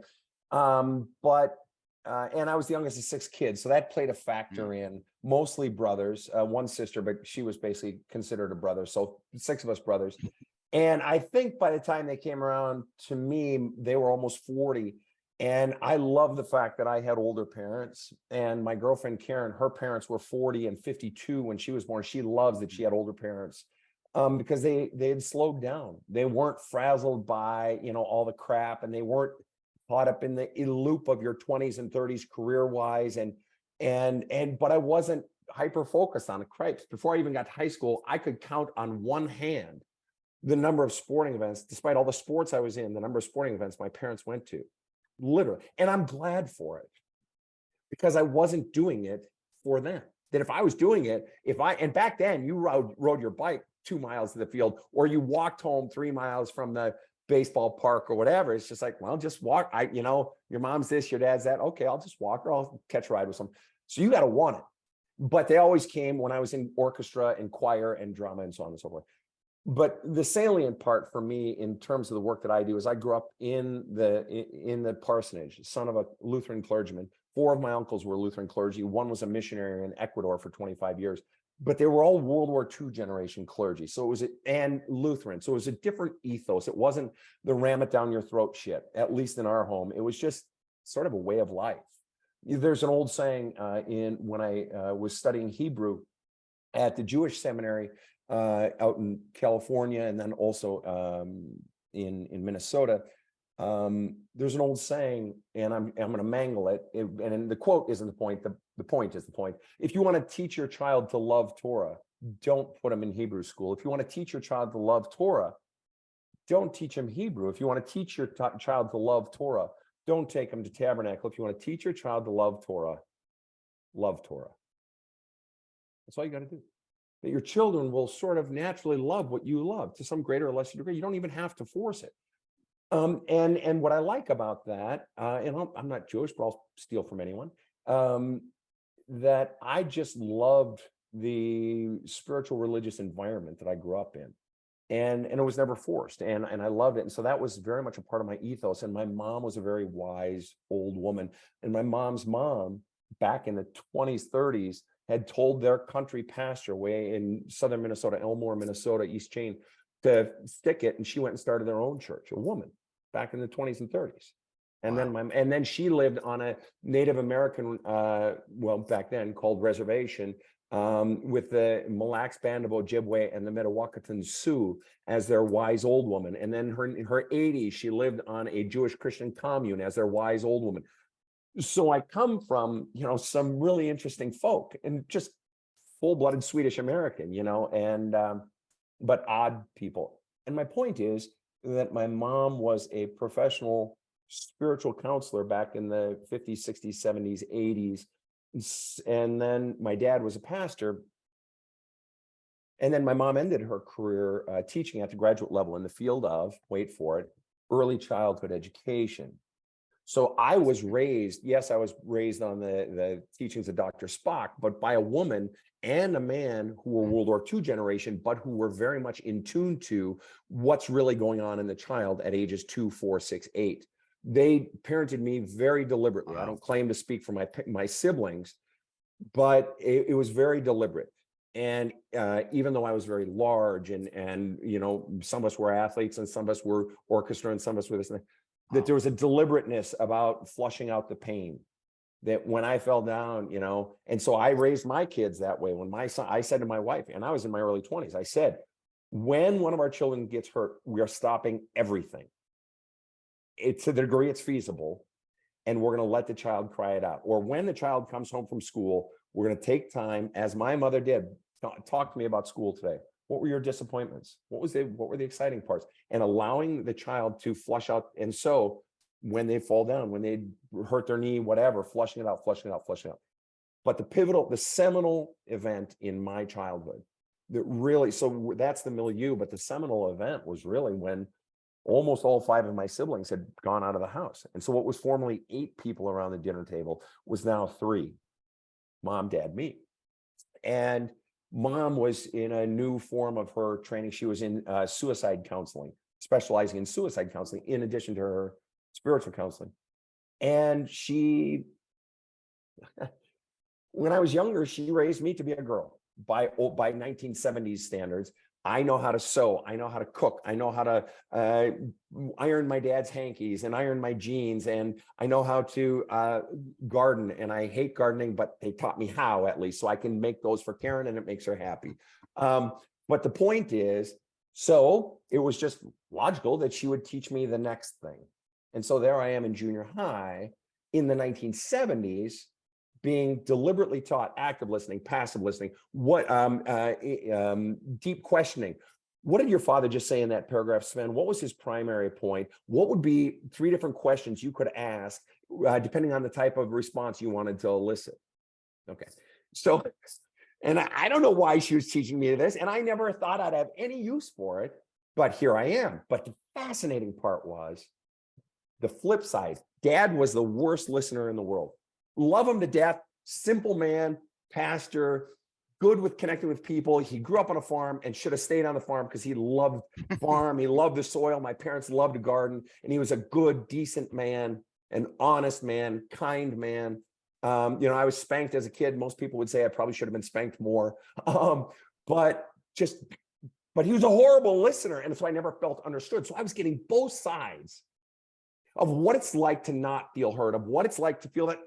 But and I was the youngest of 6 kids, so that played a factor in. Mostly brothers, one sister, but she was basically considered a brother. So 6 of us brothers. And I think by the time they came around to me, they were almost 40. And I love the fact that I had older parents. And my girlfriend, Karen, her parents were 40 and 52 when she was born. She loves that she had older parents because they had slowed down. They weren't frazzled by, all the crap, and they weren't caught up in the loop of your 20s and 30s career-wise. But I wasn't hyper focused on the cripes. Before I even got to high school, I could count on one hand the number of sporting events, despite all the sports I was in, the number of sporting events my parents went to, literally. And I'm glad for it, because I wasn't doing it for them. That if I was doing it, and back then you rode your bike 2 miles to the field, or you walked home 3 miles from the baseball park or whatever. It's just like, well, just walk. Your mom's this, your dad's that. Okay, I'll just walk, or I'll catch a ride with some. So you got to want it. But they always came when I was in orchestra and choir and drama and so on and so forth. But the salient part for me in terms of the work that I do is I grew up in the parsonage, son of a Lutheran clergyman. 4 of my uncles were Lutheran clergy. One was a missionary in Ecuador for 25 years. But they were all World War II generation clergy. And Lutheran. So it was a different ethos. It wasn't the ram it down your throat shit, at least in our home. It was just sort of a way of life. There's an old saying when I was studying Hebrew at the Jewish seminary out in California, and then also in Minnesota. There's an old saying, and I'm going to mangle it. And the quote isn't the point. The point is the point. If you want to teach your child to love Torah, don't put them in Hebrew school. If you want to teach your child to love Torah, don't teach them Hebrew. If you want to teach your child to love Torah, don't take them to Tabernacle. If you want to teach your child to love Torah, love Torah. That's all you got to do. That your children will sort of naturally love what you love to some greater or lesser degree. You don't even have to force it. And what I like about that, and I'm not Jewish, but I'll steal from anyone, that I just loved the spiritual religious environment that I grew up in. And it was never forced, and I loved it. And so that was very much a part of my ethos. And my mom was a very wise old woman. And my mom's mom, back in the 20s, 30s, had told their country pastor way in southern Minnesota, Elmore, Minnesota, East Chain, to stick it. And she went and started their own church, a woman, back in the 20s and 30s. And wow. then she lived on a Native American, back then called reservation, with the Mille Lacs Band of Ojibwe and the Metawakan Sioux as their wise old woman. And then in her 80s, she lived on a Jewish Christian commune as their wise old woman. So I come from, some really interesting folk, and just full-blooded Swedish American, but odd people. And my point is that my mom was a professional spiritual counselor back in the 50s, 60s, 70s, 80s. And then my dad was a pastor. And then my mom ended her career teaching at the graduate level in the field of, wait for it, early childhood education. So I was raised on the teachings of Dr. Spock, but by a woman and a man who were World War II generation, but who were very much in tune to what's really going on in the child at ages 2, 4, 6, 8. They parented me very deliberately. Wow. I don't claim to speak for my siblings, but it was very deliberate. And even though I was very large and some of us were athletes and some of us were orchestra and some of us were this and that there was a deliberateness about flushing out the pain, that when I fell down, and so I raised my kids that way. When I said to my wife, and I was in my early 20s, I said, when one of our children gets hurt, we are stopping everything. It's to the degree it's feasible, and we're going to let the child cry it out. Or when the child comes home from school, we're going to take time, as my mother did. Talk to me about school today. What were your disappointments? What were the exciting parts? And allowing the child to flush out. And so when they fall down, when they hurt their knee, whatever, flushing it out. But the seminal event in my childhood that really, so that's the milieu, but the seminal event was really when almost all 5 of my siblings had gone out of the house. And so what was formerly 8 people around the dinner table was now 3, mom, dad, me. And mom was in a new form of her training. She was in suicide counseling, specializing in suicide counseling, in addition to her spiritual counseling. And she, when I was younger, she raised me to be a girl by 1970s standards. I know how to sew. I know how to cook. I know how to iron my dad's hankies and iron my jeans. And I know how to garden. And I hate gardening, but they taught me how, at least. So I can make those for Karen and it makes her happy. But the point is, so it was just logical that she would teach me the next thing. And so there I am in junior high in the 1970s, being deliberately taught active listening, passive listening, deep questioning. What did your father just say in that paragraph, Sven? What was his primary point? What would be 3 different questions you could ask, depending on the type of response you wanted to elicit? Okay. So, and I don't know why she was teaching me this, and I never thought I'd have any use for it, but here I am. But the fascinating part was the flip side. Dad was the worst listener in the world. Love him to death, simple man, pastor, good with connecting with people. He grew up on a farm and should have stayed on the farm because he loved farm. He loved the soil. My parents loved to garden, and he was a good, decent man, an honest man, kind man. I was spanked as a kid. Most people would say I probably should have been spanked more. But he was a horrible listener. And so I never felt understood. So I was getting both sides of what it's like to not feel heard, of what it's like to feel that,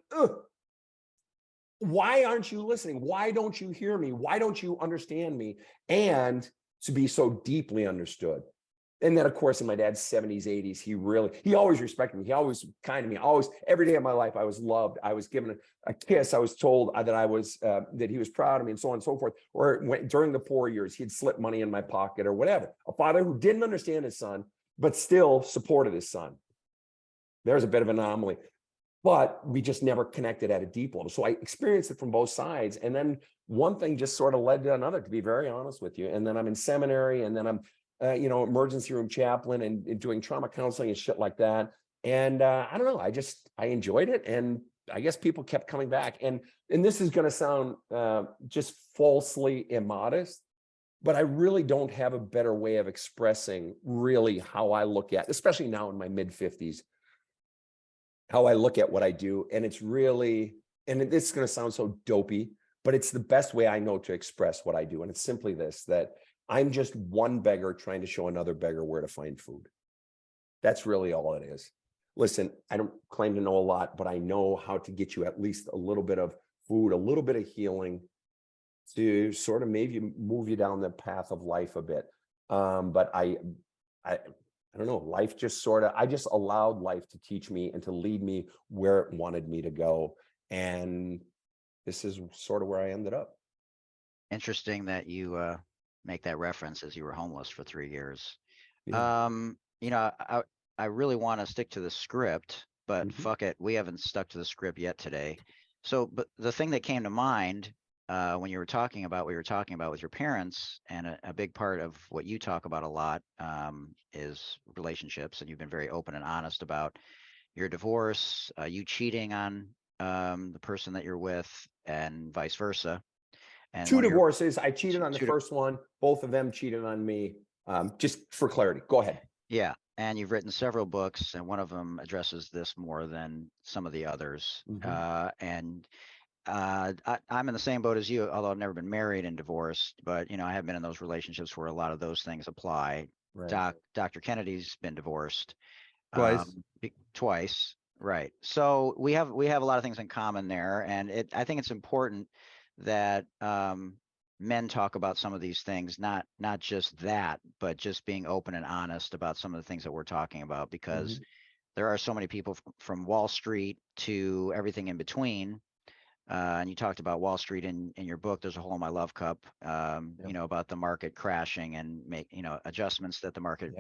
why aren't you listening? Why don't you hear me? Why don't you understand me? And to be so deeply understood. And then, of course, in my dad's 70s, 80s, he always respected me. He always was kind to me. Always, every day of my life, I was loved. I was given a kiss. I was told that he was proud of me, and so on and so forth. Or during the poor years, he'd slip money in my pocket or whatever. A father who didn't understand his son, but still supported his son. There's a bit of an anomaly, but we just never connected at a deep level. So I experienced it from both sides. And then one thing just sort of led to another, to be very honest with you. And then I'm in seminary, and then I'm, emergency room chaplain and doing trauma counseling and shit like that. And I don't know, I enjoyed it. And I guess people kept coming back. And this is going to sound just falsely immodest, but I really don't have a better way of expressing really how I look at, especially now in my mid-50s, how I look at what I do. And it's really, and this is going to sound so dopey, but it's the best way I know to express what I do. And it's simply this, that I'm just one beggar trying to show another beggar where to find food. That's really all it is. Listen, I don't claim to know a lot, but I know how to get you at least a little bit of food, a little bit of healing to sort of maybe move you down the path of life a bit. But I don't know, life just I just allowed life to teach me and to lead me where it wanted me to go. And this is sort of where I ended up. Interesting that you make that reference, as you were homeless for 3 years. Yeah. I really want to stick to the script, but fuck it, we haven't stuck to the script yet today. So, but the thing that came to mind when you were talking about what you were talking about with your parents, and a big part of what you talk about a lot is relationships, and you've been very open and honest about your divorce, you cheating on the person that you're with, and vice versa. And 2 divorces. I cheated on the first one. Both of them cheated on me. Just for clarity, go ahead. Yeah. And you've written several books, and one of them addresses this more than some of the others. I'm in the same boat as you, although I've never been married and divorced, but I have been in those relationships where a lot of those things apply. Right. Dr. Kennedy's been divorced Twice. Right. So we have a lot of things in common there, and I think it's important that men talk about some of these things, not just that, but just being open and honest about some of the things that we're talking about, because there are so many people from Wall Street to everything in between and you talked about Wall Street in your book, There's a Hole in My Love Cup, about the market crashing and make, adjustments that the market,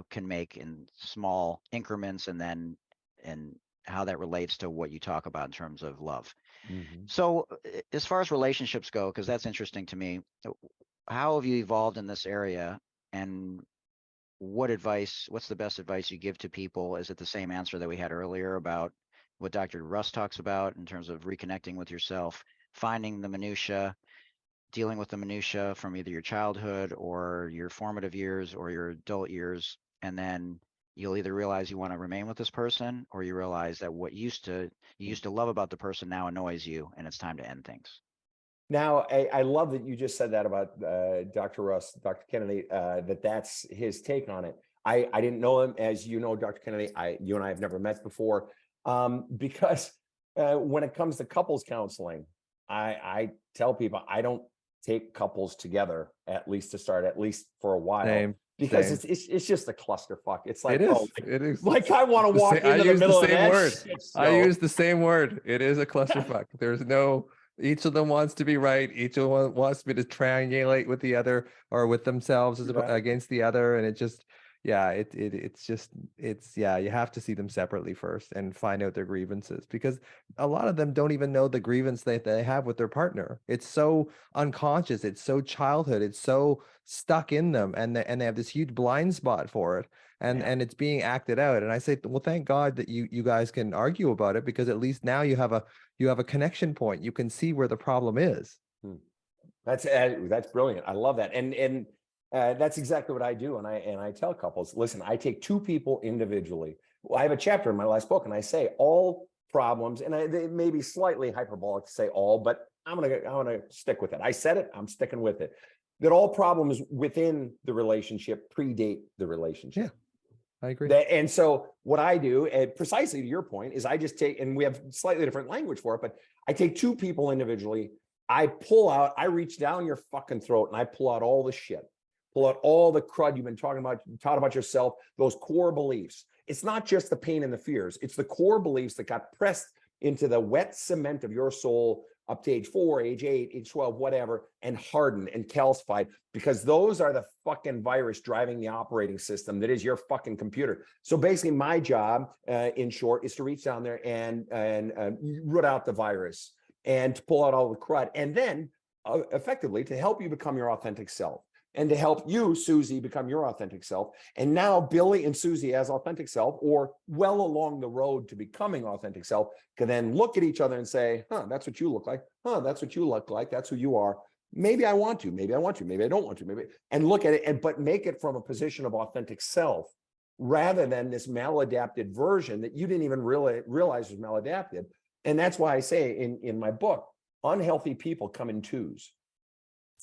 can make in small increments, and how that relates to what you talk about in terms of love. Mm-hmm. So as far as relationships go, because that's interesting to me, how have you evolved in this area, and what's the best advice you give to people? Is it the same answer that we had earlier about what Dr. Russ talks about in terms of reconnecting with yourself, finding the minutia, dealing with the minutia from either your childhood or your formative years or your adult years, and then you'll either realize you want to remain with this person, or you realize that what you used to love about the person now annoys you, and it's time to end things. Now, I love that you just said that about Dr. Russ, Dr. Kennedy, that's his take on it. I didn't know him, as you know, Dr. Kennedy. You and I have never met before, because when it comes to couples counseling, I tell people I don't take couples together, at least to start, at least for a while. Because it's just a clusterfuck. It's like, it is. Like I want to walk into the middle of that shit show. I use the same word. It is a clusterfuck. There's no, each of them wants to be right. Each of them wants me to triangulate with the other or with themselves against the other. And it just, you have to see them separately first and find out their grievances, because a lot of them don't even know the grievance that they have with their partner. It's so unconscious. It's so childhood. It's so stuck in them, and they have this huge blind spot for it, and it's being acted out. And I say, well, thank God that you guys can argue about it, because at least now you have a connection point. You can see where the problem is. That's brilliant. I love that. And that's exactly what I do. And I tell couples, listen, I take two people individually. Well, I have a chapter in my last book, and I say all problems, and they may be slightly hyperbolic to say all, but I'm gonna stick with it. I said it, I'm sticking with it. That all problems within the relationship predate the relationship. Yeah, I agree. And so what I do, precisely to your point, is I just take, and we have slightly different language for it, but I take two people individually. I reach down your fucking throat, and I pull out all the shit. Pull out all the crud you've been talking about, taught about yourself, those core beliefs. It's not just the pain and the fears. It's the core beliefs that got pressed into the wet cement of your soul up to age 4, age 8, age 12, whatever, and hardened and calcified, because those are the fucking virus driving the operating system that is your fucking computer. So basically my job, in short, is to reach down there and root out the virus and to pull out all the crud, and then effectively to help you become your authentic self. And to help you, Susie, become your authentic self. And now Billy and Susie as authentic self, or well along the road to becoming authentic self, can then look at each other and say, that's what you look like. That's what you look like. That's who you are. Maybe I want to, maybe I want to, maybe I don't want to, and look at it, but make it from a position of authentic self, rather than this maladapted version that you didn't even realize was maladapted. And that's why I say in my book, unhealthy people come in twos.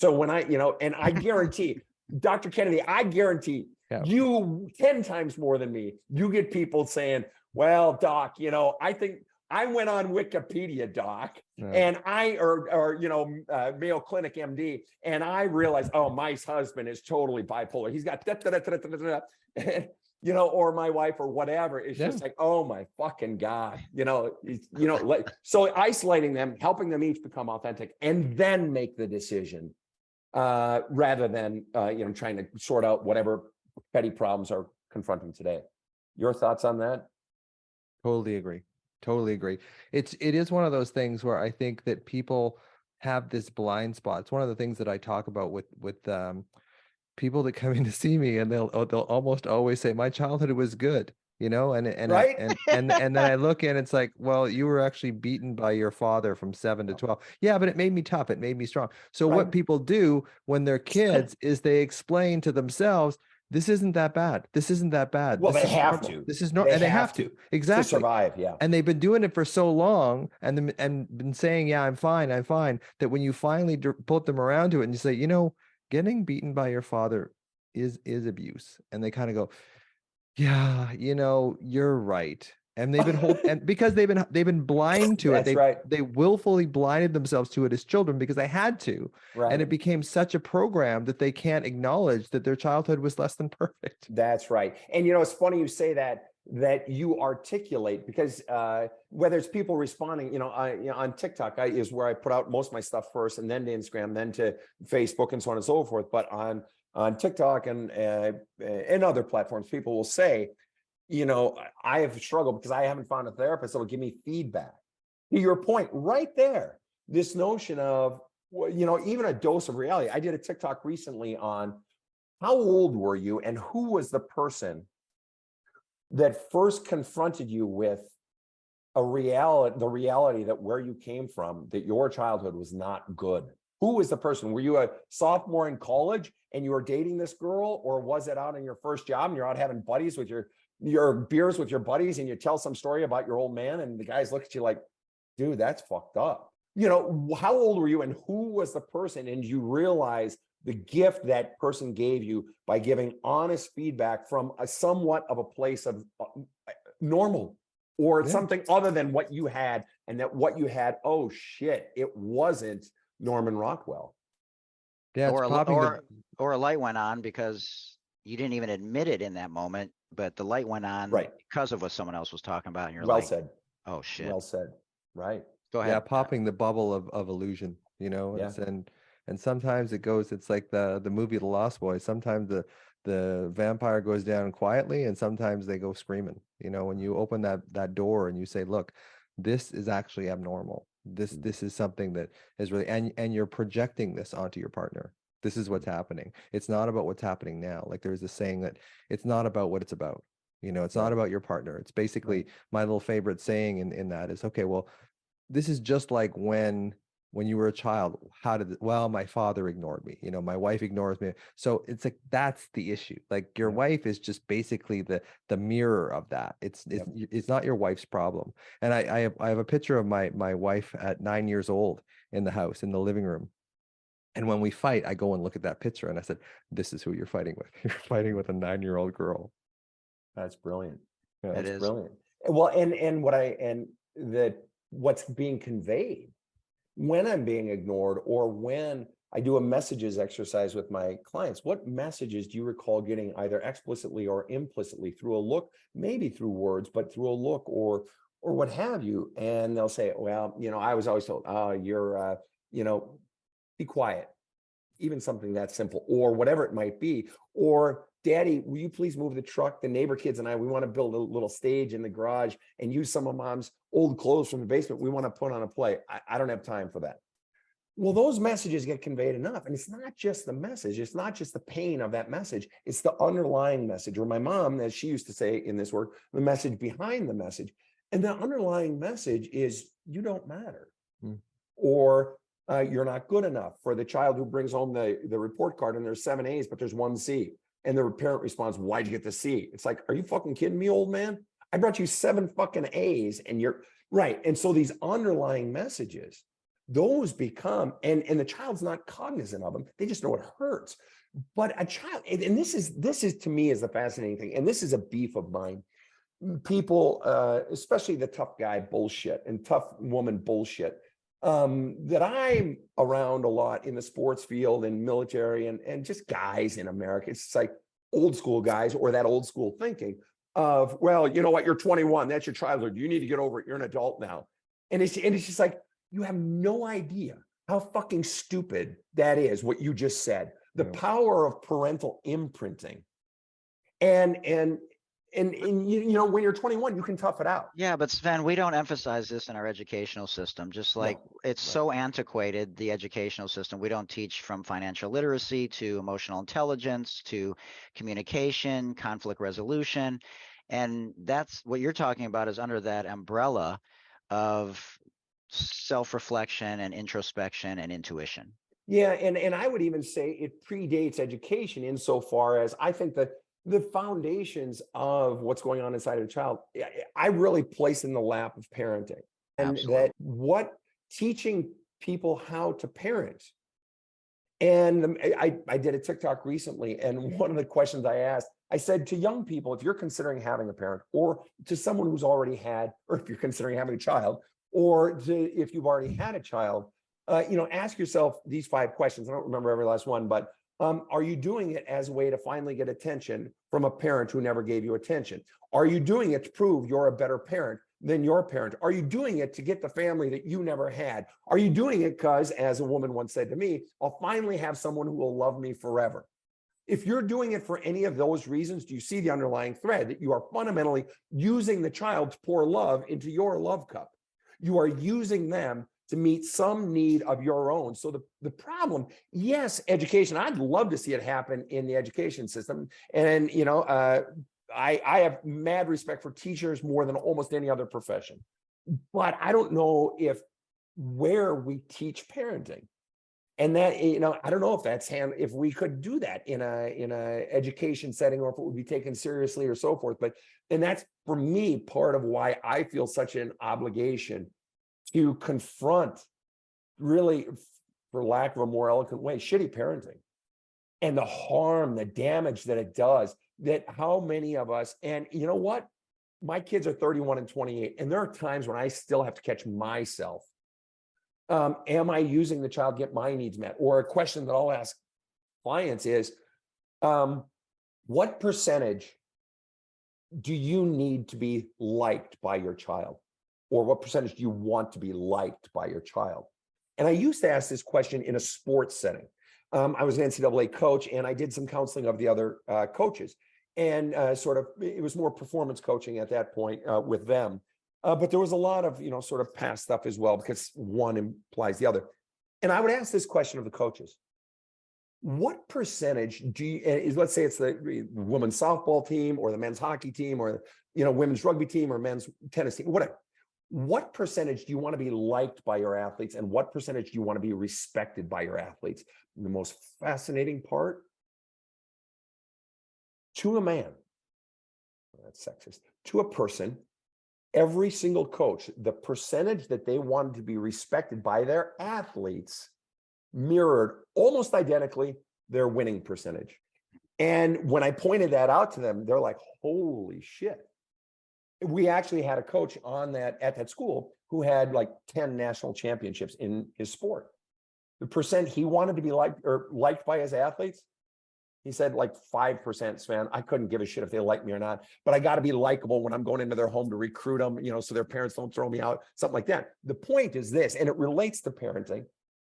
So when and I guarantee, Dr. Kennedy, I guarantee you 10 times more than me, you get people saying, well, doc, I think I went on Wikipedia, doc, and Mayo Clinic MD, and I realized, my husband is totally bipolar. He's got or my wife or whatever. It's just like, oh my fucking God, so isolating them, helping them each become authentic, and then make the decision. Rather than trying to sort out whatever petty problems are confronting today. Your thoughts on that? Totally agree. It is one of those things where I think that people have this blind spot. It's one of the things that I talk about with people that come in to see me, and they'll almost always say, my childhood was good. And right? and then I look and it's like, well, you were actually beaten by your father from 7 to 12. Yeah, but it made me tough. It made me strong. So what people do when they're kids is they explain to themselves, this isn't that bad. This isn't that bad. Well, this they have normal. to. This is normal. And they have to. Exactly. To survive, yeah. And they've been doing it for so long and been saying, yeah, I'm fine, that when you finally put them around to it and you say, getting beaten by your father is abuse. And they kind of go, yeah, you're right. And they've been and because they've been blind to it. They willfully blinded themselves to it as children because they had to. Right. And it became such a program that they can't acknowledge that their childhood was less than perfect. That's right. And it's funny you say that. that you articulate, because whether it's people responding, on TikTok is where I put out most of my stuff first, and then to Instagram, then to Facebook, and so on and so forth. But on TikTok and other platforms, people will say, I have struggled because I haven't found a therapist that will give me feedback. To your point right there, this notion of, even a dose of reality. I did a TikTok recently on how old were you and who was the person that first confronted you with the reality that where you came from, that your childhood was not good. Who was the person? Were you a sophomore in college and you were dating this girl, or was it out in your first job and you're out having buddies with your beers with your buddies, and you tell some story about your old man and the guys look at you like, dude, that's fucked up. How old were you and who was the person? And you realize the gift that person gave you by giving honest feedback from a somewhat of a place of normal, or something other than what you had, and that what you had, oh shit, it wasn't Norman Rockwell. Yeah, or a light went on because you didn't even admit it in that moment, but the light went on because of what someone else was talking about, and you're well said. Oh shit. Well said. Right. Go ahead. Yeah, popping the bubble of illusion, and sometimes it's like the movie The Lost Boys. Sometimes the vampire goes down quietly, and sometimes they go screaming. When you open that door and you say, look, this is actually abnormal. This is something that is really, and you're projecting this onto your partner. This is what's happening. It's not about what's happening now. Like there's this saying that it's not about what it's about. It's not about your partner. It's basically my little favorite saying in that is, okay, well, this is just like when you were a child. My father ignored me. My wife ignores me. So it's like, that's the issue. Like your wife is just basically the mirror of that. It's not your wife's problem. And I have a picture of my wife at 9 years old in the house, in the living room. And when we fight, I go and look at that picture and I said, this is who you're fighting with. You're fighting with a 9-year-old girl. That's brilliant. Yeah, That's brilliant. Well, and what's being conveyed when I'm being ignored, or when I do a messages exercise with my clients, what messages do you recall getting either explicitly or implicitly through a look, maybe through words, but through a look or what have you? And they'll say, well, I was always told, oh, you're, be quiet, even something that simple, or whatever it might be. Or, Daddy, will you please move the truck? The neighbor kids and I, we want to build a little stage in the garage and use some of Mom's old clothes from the basement. We want to put on a play. I don't have time for that. Well, those messages get conveyed enough. And it's not just the message. It's not just the pain of that message. It's the underlying message. Or my mom, as she used to say in this work, the message behind the message. And the underlying message is, you don't matter. Or you're not good enough. For the child who brings home the report card and there's 7 A's, but there's 1 C. And the parent responds, why'd you get the C? It's like, are you fucking kidding me, old man? I brought you 7 fucking A's and you're right. And so these underlying messages, those become, and the child's not cognizant of them. They just know it hurts. But a child, and this is to me is the fascinating thing. And this is a beef of mine. People, especially the tough guy bullshit and tough woman bullshit, that I'm around a lot in the sports field and military and just guys in America. It's like old school guys, or that old school thinking of, well, you know what, you're 21, that's your childhood. You need to get over it. You're an adult now. And it's just like, you have no idea how fucking stupid that is, what you just said. The power of parental imprinting. And when you're 21, you can tough it out. Yeah, but Sven, we don't emphasize this in our educational system. Just like it's so antiquated, the educational system. We don't teach from financial literacy to emotional intelligence to communication, conflict resolution. And that's what you're talking about, is under that umbrella of self-reflection and introspection and intuition. Yeah, and I would even say it predates education insofar as I think that the foundations of what's going on inside of a child, I really place in the lap of parenting. And Absolutely. that teaching people how to parent. And I did a TikTok recently, and one of the questions I asked, I said to young people, if you're considering having a parent, or to someone who's already had, or if you're considering having a child, or if you've already had a child, ask yourself these 5 questions. I don't remember every last one, but Are you doing it as a way to finally get attention from a parent who never gave you attention? Are you doing it to prove you're a better parent than your parent? Are you doing it to get the family that you never had? Are you doing it because, as a woman once said to me, I'll finally have someone who will love me forever? If you're doing it for any of those reasons, do you see the underlying thread that you are fundamentally using the child to pour love into your love cup? You are using them to meet some need of your own. So the problem, yes, education, I'd love to see it happen in the education system. And, I have mad respect for teachers more than almost any other profession. But I don't know if where we teach parenting. And that, I don't know if if we could do that in a education setting, or if it would be taken seriously or so forth. And that's, for me, part of why I feel such an obligation to confront, really, for lack of a more eloquent way, shitty parenting and the harm, the damage that it does, that how many of us, and you know what? My kids are 31 and 28, and there are times when I still have to catch myself. Am I using the child to get my needs met? Or a question that I'll ask clients is, what percentage do you need to be liked by your child? Or what percentage do you want to be liked by your child? And I used to ask this question in a sports setting. I was an NCAA coach, and I did some counseling of the other coaches. And it was more performance coaching at that point with them. But there was a lot of, sort of past stuff as well, because one implies the other. And I would ask this question of the coaches: what percentage do you, let's say it's the women's softball team or the men's hockey team or, women's rugby team or men's tennis team, whatever. What percentage do you want to be liked by your athletes, and what percentage do you want to be respected by your athletes? And the most fascinating part, to a man, that's sexist, to a person, every single coach, the percentage that they wanted to be respected by their athletes mirrored almost identically their winning percentage. And when I pointed that out to them, they're like, holy shit. We actually had a coach at that school who had like 10 national championships in his sport. The percent he wanted to be liked by his athletes, he said like 5%, Sven. I couldn't give a shit if they like me or not, but I got to be likable when I'm going into their home to recruit them, so their parents don't throw me out, something like that. The point is this, and it relates to parenting.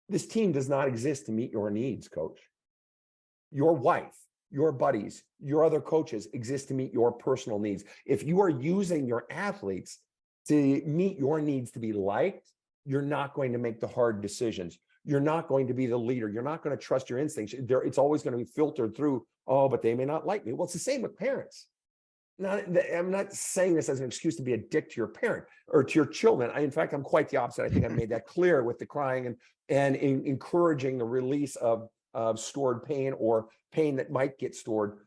This team does not exist to meet your needs, coach. Your wife, your buddies, your other coaches exist to meet your personal needs. If you are using your athletes to meet your needs to be liked, you're not going to make the hard decisions. You're not going to be the leader. You're not going to trust your instincts. It's always going to be filtered through, oh, but they may not like me. Well, it's the same with parents. I'm not saying this as an excuse to be a dick to your parent or to your children. In fact, I'm quite the opposite. I think I made that clear with the crying and encouraging the release of stored pain or pain that might get stored.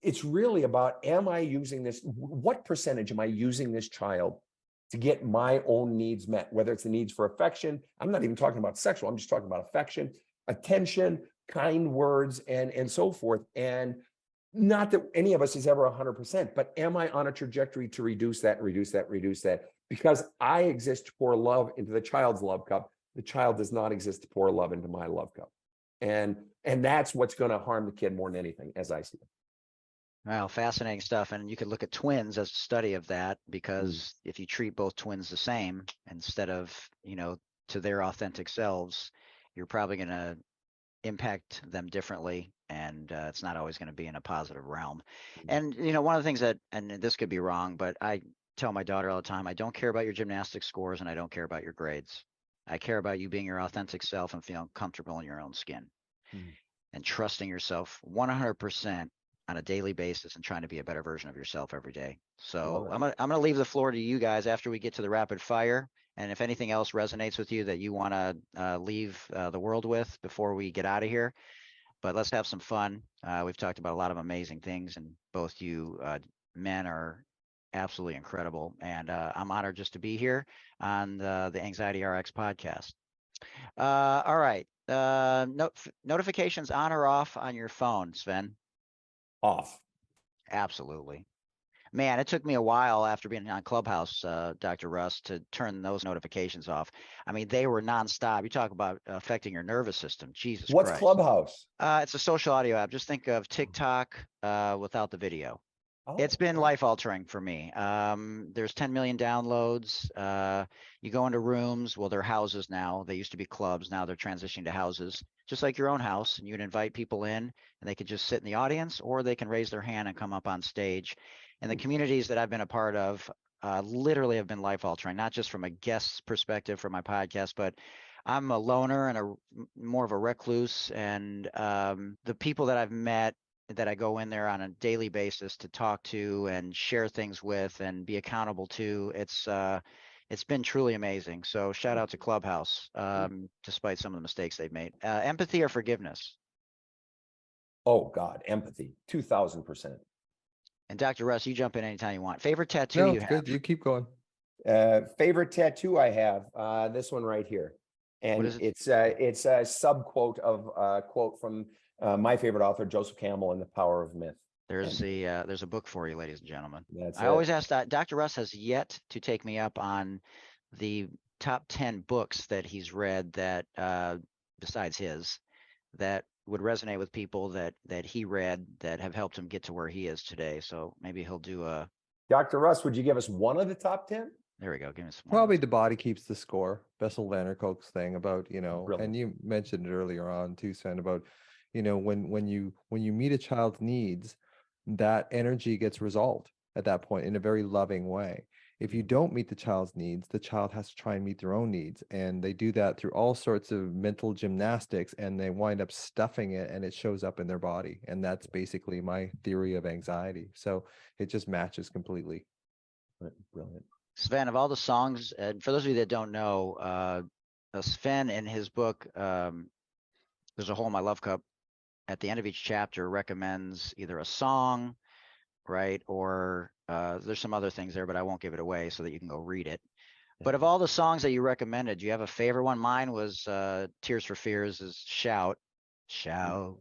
It's really about, what percentage am I using this child to get my own needs met, whether it's the needs for affection. I'm not even talking about sexual. I'm just talking about affection, attention, kind words, and so forth. And not that any of us is ever 100%, but am I on a trajectory to reduce that? Because I exist to pour love into the child's love cup. The child does not exist to pour love into my love cup. And that's what's going to harm the kid more than anything, as I see it. Wow, fascinating stuff. And you could look at twins as a study of that, because if you treat both twins the same instead of, to their authentic selves, you're probably going to impact them differently, and it's not always going to be in a positive realm. And one of the things that, and this could be wrong, but I tell my daughter all the time, I don't care about your gymnastics scores and I don't care about your grades. I care about you being your authentic self and feeling comfortable in your own skin and trusting yourself 100% on a daily basis and trying to be a better version of yourself every day. So I'm gonna leave the floor to you guys after we get to the rapid fire. And if anything else resonates with you that you want to leave the world with before we get out of here, but let's have some fun. We've talked about a lot of amazing things, and both you men are absolutely incredible. And I'm honored just to be here on the Anxiety RX podcast. All right. Notifications on or off on your phone, Sven? Off. Absolutely. Man, it took me a while after being on Clubhouse, Dr. Russ, to turn those notifications off. I mean, they were nonstop. You talk about affecting your nervous system. Jesus What's Christ. Clubhouse? It's a social audio app. Just think of TikTok without the video. It's been Oh, life altering for me. There's 10 million downloads. You go into rooms. Well, they're houses now. They used to be clubs. Now they're transitioning to houses, just like your own house. And you can invite people in and they could just sit in the audience, or they can raise their hand and come up on stage. And the communities that I've been a part of literally have been life altering, not just from a guest's perspective for my podcast, but I'm a loner and more of a recluse. And the people that I've met, that I go in there on a daily basis to talk to and share things with and be accountable to, it's been truly amazing. So shout out to Clubhouse, despite some of the mistakes they've made. Empathy or forgiveness? oh God, empathy, 2000%. And Dr. Russ, you jump in anytime you want. Favorite tattoo No, you it's have? good. You keep going. Favorite tattoo I have, this one right here. And What is it? it's a sub quote of a quote from my favorite author, Joseph Campbell, in The Power of Myth. There's a book for you, ladies and gentlemen. That's I always ask that. Dr. Russ has yet to take me up on the top 10 books that he's read that, besides his, that would resonate with people that he read that have helped him get to where he is today. So maybe he'll do a. Dr. Russ, would you give us one of the top 10? There we go. Give me some. Probably The Body Keeps the Score, Bessel van der Kolk's thing about, Brilliant. and you mentioned it earlier on too, Sven, about, when you meet a child's needs, that energy gets resolved at that point in a very loving way. If you don't meet the child's needs, the child has to try and meet their own needs. And they do that through all sorts of mental gymnastics, and they wind up stuffing it and it shows up in their body. And that's basically my theory of anxiety. So it just matches completely. Brilliant. Sven, of all the songs, and for those of you that don't know, Sven in his book, There's a Hole in My Love Cup, at the end of each chapter recommends either a song, right, or there's some other things there, but I won't give it away so that you can go read it. But of all the songs that you recommended, do you have a favorite one? Mine was Tears for Fears' Shout, Shout,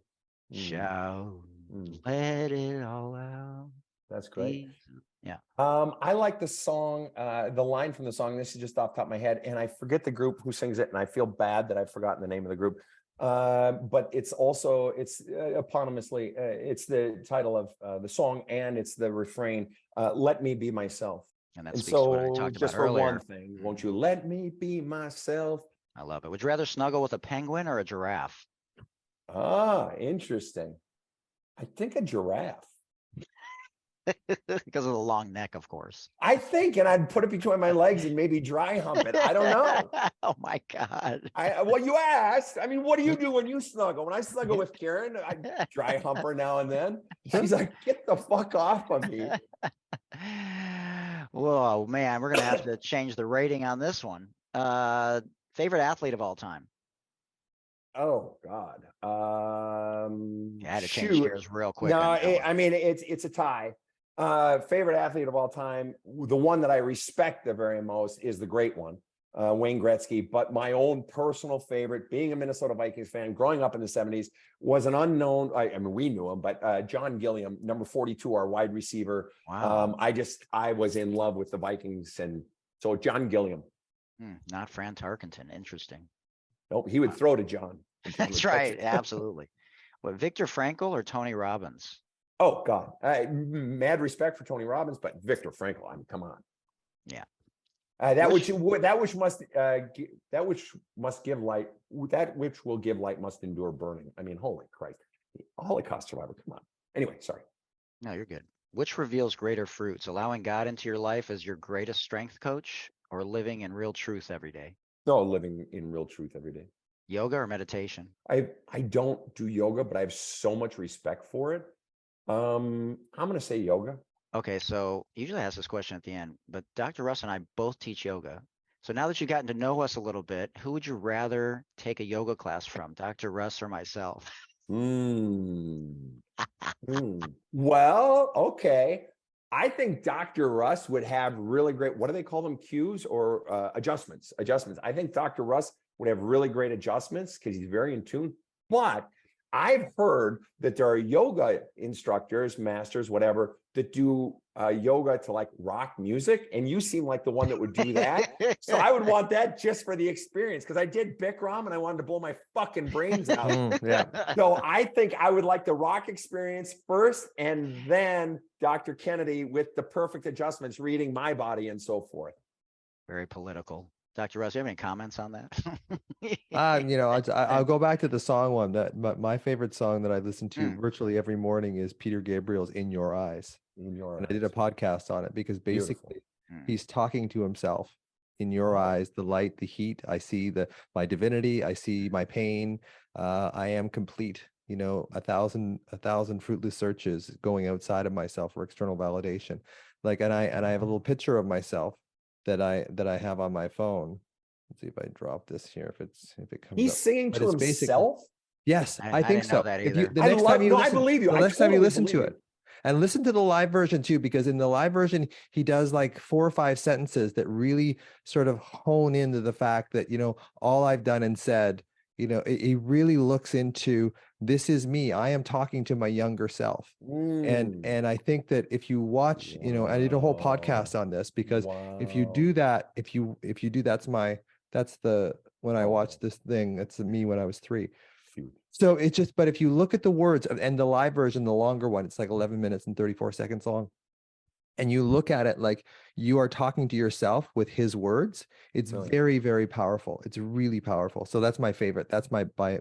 Shout, Let It All Out. That's great. Yeah. I like the song, the line from the song. This is just off the top of my head, and I forget the group who sings it, and I feel bad that I've forgotten the name of the group. But it's eponymously, it's the title of the song, and it's the refrain, "Let me be myself." And that And speaks to what I so, talked just about for earlier. one thing, won't you let me be myself? I love it. Would you rather snuggle with a penguin or a giraffe? Ah, interesting. I think a giraffe. Because of the long neck, of course. I think, and I'd put it between my legs and maybe dry hump it. I don't know. Oh my God. Well, you asked. I mean, what do you do when you snuggle? When I snuggle with Karen, I dry hump her now and then. She's like, "Get the fuck off of me." Whoa, man, we're gonna have to change the rating on this one. Favorite athlete of all time? Oh God. You had to change gears real quick. No, on that one. I mean it's a tie. Favorite athlete of all time, the one that I respect the very most is the great one, Wayne Gretzky. But my own personal favorite, being a Minnesota Vikings fan, growing up in the 70s, was an unknown. I mean, we knew him, but John Gilliam, number 42, our wide receiver. Wow. I was in love with the Vikings, and so John Gilliam. Not Fran Tarkenton. Interesting. Nope, he would throw to John. That's right. Absolutely. What, Viktor Frankl or Tony Robbins? Oh God, mad respect for Tony Robbins, but Viktor Frankl. I mean, come on. Yeah. That which must give light. That which will give light must endure burning. I mean, holy Christ, the Holocaust survivor. Come on. Anyway, sorry. No, you're good. Which reveals greater fruits, allowing God into your life as your greatest strength coach, or living in real truth every day? No, living in real truth every day. Yoga or meditation? I don't do yoga, but I have so much respect for it. I'm going to say yoga. Okay, so usually I ask this question at the end, but Dr. Russ and I both teach yoga. So now that you've gotten to know us a little bit, who would you rather take a yoga class from, Dr. Russ or myself? Well, okay. I think Dr. Russ would have really great, what do they call them? Cues or adjustments? Adjustments. I think Dr. Russ would have really great adjustments because he's very in tune. But I've heard that there are yoga instructors, masters, whatever, that do yoga to like rock music, and you seem like the one that would do that. So I would want that just for the experience, because I did Bikram and I wanted to blow my fucking brains out. Yeah. So I think I would like the rock experience first, and then Dr. Kennedy with the perfect adjustments, reading my body and so forth. Very political. Dr. Russ, you have any comments on that? I'll go back to the song one. That my favorite song that I listen to Mm. virtually every morning is Peter Gabriel's "In Your Eyes," In your and I did a eyes. podcast on it because basically Mm. he's talking to himself. In your eyes, the light, the heat. I see my divinity. I see my pain. I am complete. You know, a thousand fruitless searches going outside of myself for external validation. Like, and I have a little picture of myself that I have on my phone. Let's see if I drop this here. If it comes He's up. singing But to it's basically, himself. yes, I I think didn't know so. that If you either. the I next time you no, I listen, believe you. the I next time you totally listen to believe it, and listen to the live version too, because in the live version he does like 4 or 5 sentences that really sort of hone into the fact that, you know, all I've done and said, you know, he really looks into, this is me. I am talking to my younger self. Mm. And I think that if you watch, you know, I did a whole podcast on this, because if you do that, if you do, that's the, when I watched this thing, that's me when I was 3. Shoot. So it's just, but if you look at the words and the live version, the longer one, it's like 11 minutes and 34 seconds long. And you look at it like you are talking to yourself with his words. It's Brilliant. very, very powerful. It's really powerful. So that's my favorite. That's my by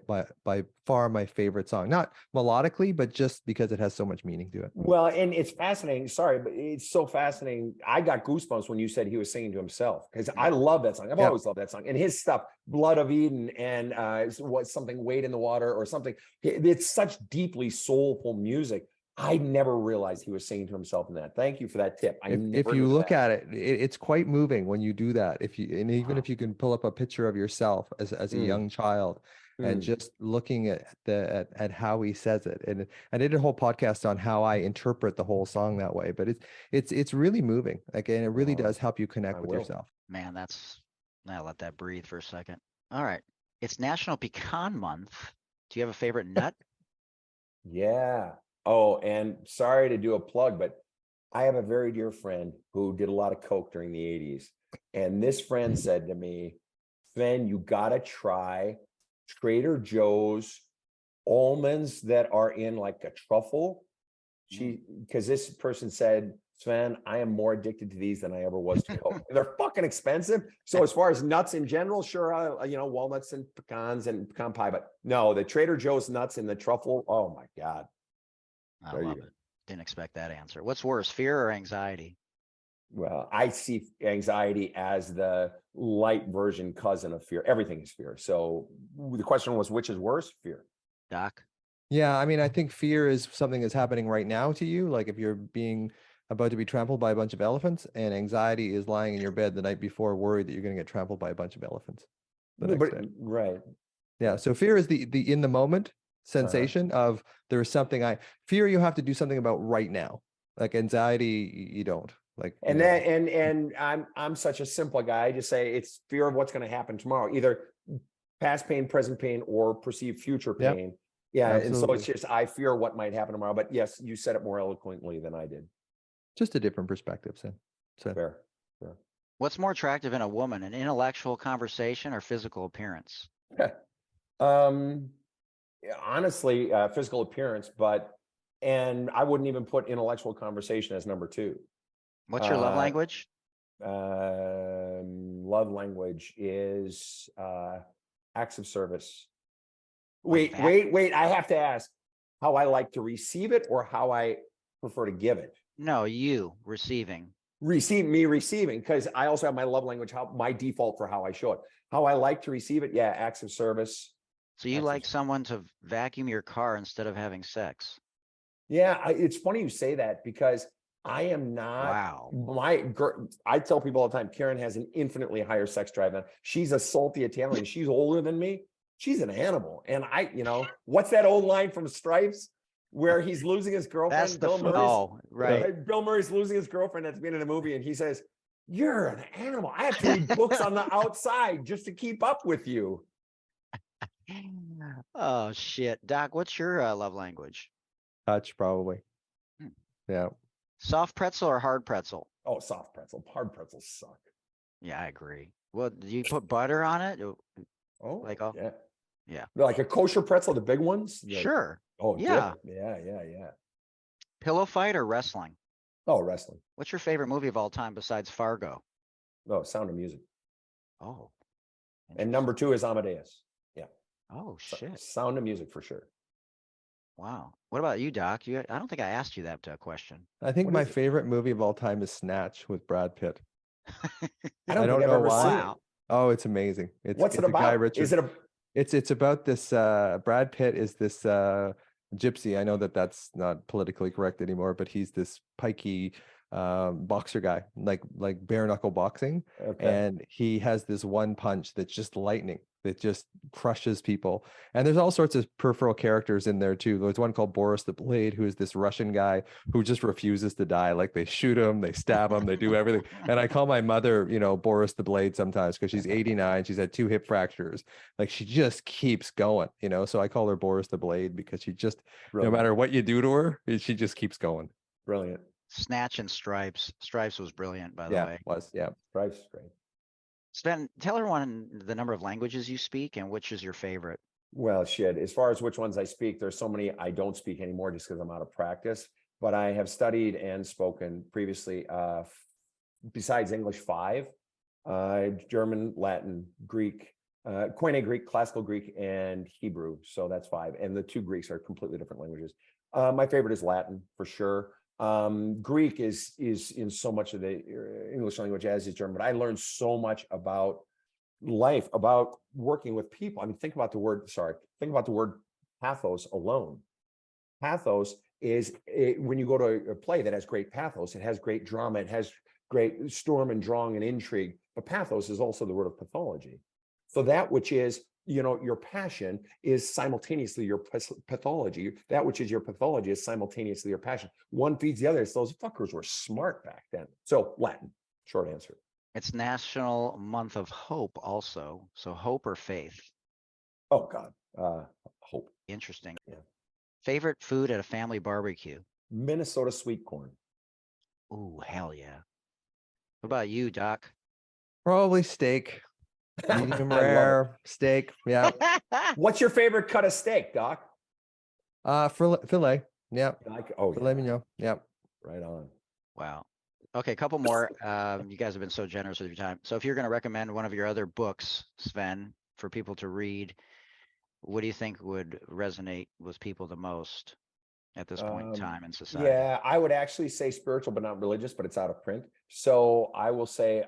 far my favorite song. Not melodically, but just because it has so much meaning to it. Well, and it's fascinating. Sorry, but it's so fascinating. I got goosebumps when you said he was singing to himself, because I love that song. I've always loved that song, and his stuff, "Blood of Eden" and what, something, "Wade in the Water" or something. It's such deeply soulful music. I never realized he was singing to himself in that. Thank you for that tip. If you look at it, it's quite moving when you do that. Even if you can pull up a picture of yourself as a young child, and just looking at how he says it. And I did a whole podcast on how I interpret the whole song that way, but it's really moving. Like, and it really does help you connect with yourself. Man, I'll let that breathe for a second. All right. It's National Pecan Month. Do you have a favorite nut? Yeah. Oh, and sorry to do a plug, but I have a very dear friend who did a lot of coke during the 80s. And this friend said to me, "Sven, you got to try Trader Joe's almonds that are in like a truffle." Because this person said, "Sven, I am more addicted to these than I ever was to coke." They're fucking expensive. So as far as nuts in general, sure, you know, walnuts and pecans and pecan pie, but no, the Trader Joe's nuts in the truffle. Oh my God. I love it. Didn't expect that answer. What's worse, fear or anxiety? Well, I see anxiety as the light version cousin of fear. Everything is fear. So the question was, which is worse? Fear. Doc? Yeah, I mean, I think fear is something that's happening right now to you. Like if you're being about to be trampled by a bunch of elephants, and anxiety is lying in your bed the night before, worried that you're going to get trampled by a bunch of elephants the next day. Right. Yeah. So fear is the in the moment sensation of there's something fear you have to do something about right now. Like anxiety, you don't. Like, and that and I'm such a simple guy. I just say it's fear of what's going to happen tomorrow, either past pain, present pain, or perceived future pain. Yeah. Absolutely. And so it's just, I fear what might happen tomorrow. But yes, you said it more eloquently than I did. Just a different perspective, so. Fair. What's more attractive in a woman, an intellectual conversation or physical appearance? Honestly, physical appearance, and I wouldn't even put intellectual conversation as number 2. What's your love language? Love language is acts of service. Wait. I have to ask how I like to receive it or how I prefer to give it. No, you receiving. Receiving, because I also have my love language, how my default for how I show it. How I like to receive it, yeah, acts of service. So you like someone to vacuum your car instead of having sex? Yeah, it's funny you say that, because I am not. Wow. I tell people all the time, Karen has an infinitely higher sex drive than she's a salty Italian. She's older than me. She's an animal. And what's that old line from Stripes where he's losing his girlfriend? That's Bill Murray's losing his girlfriend at the beginning of the movie, and he says, "You're an animal. I have to read books on the outside just to keep up with you." Oh shit, Doc, what's your love language? Touch, probably. Yeah. Soft pretzel or hard pretzel? Oh, soft pretzel. Hard pretzels suck. Yeah, I agree. Well, do you put butter on it? Oh, Like, yeah. yeah. Like a kosher pretzel, the big ones. Sure. Oh, Yeah. dip. Yeah. Pillow fight or wrestling? Oh, wrestling. What's your favorite movie of all time besides Fargo? Oh, Sound of Music. Oh, And number 2 is Amadeus. Yeah. oh shit. Sound of Music for sure. Wow. What about you, Doc? I don't think I asked you that question. I think What my is it? favorite movie of all time is Snatch with Brad Pitt. I don't I think don't I've know ever why. seen it. Wow. Oh, it's amazing. What's it it's a Guy about? Ritchie. Is it a It's about this Brad Pitt is this gypsy. I know that that's not politically correct anymore, but he's this pikey boxer guy, like bare knuckle boxing. okay? And he has this one punch that's just lightning, that just crushes people. And there's all sorts of peripheral characters in there too. There's one called Boris the Blade, who is this Russian guy who just refuses to die. Like they shoot him, they stab him, they do everything. And I call my mother, Boris the Blade sometimes because she's 89. She's had 2 hip fractures. Like she just keeps going, So I call her Boris the Blade because she just, Brilliant. no matter what you do to her, she just keeps going. Brilliant. Snatch and Stripes. Stripes was brilliant, by the way. Yeah. Price is great. Sven, tell everyone the number of languages you speak and which is your favorite. Well, shit. As far as which ones I speak, there's so many I don't speak anymore just because I'm out of practice. But I have studied and spoken previously, besides English, 5, German, Latin, Greek, Koine Greek, Classical Greek, and Hebrew. So that's 5. And the 2 Greeks are completely different languages. My favorite is Latin for sure. Greek is in so much of the English language as is German, but I learned so much about life, about working with people. I mean, think about the word pathos alone. Pathos is when you go to a play that has great pathos, it has great drama, it has great storm and drawing and intrigue, but pathos is also the word of pathology. So that which is, your passion is simultaneously your pathology. That which is your pathology is simultaneously your passion. One feeds the other. So those fuckers were smart back then. So Latin, short answer. It's National Month of Hope also. So hope or faith? Oh God, hope. Interesting. Yeah. Favorite food at a family barbecue? Minnesota sweet corn. Ooh, hell yeah. What about you, Doc? Probably steak. Medium I love rare steak. Yeah. What's your favorite cut of steak, Doc? Filet. Yeah. Filet Yeah. mignon. Yeah. Right on. Wow. Okay, a couple more. You guys have been so generous with your time. So if you're going to recommend one of your other books, Sven, for people to read, what do you think would resonate with people the most at this point in time in society? Yeah, I would actually say spiritual, but not religious, but it's out of print. So I will say,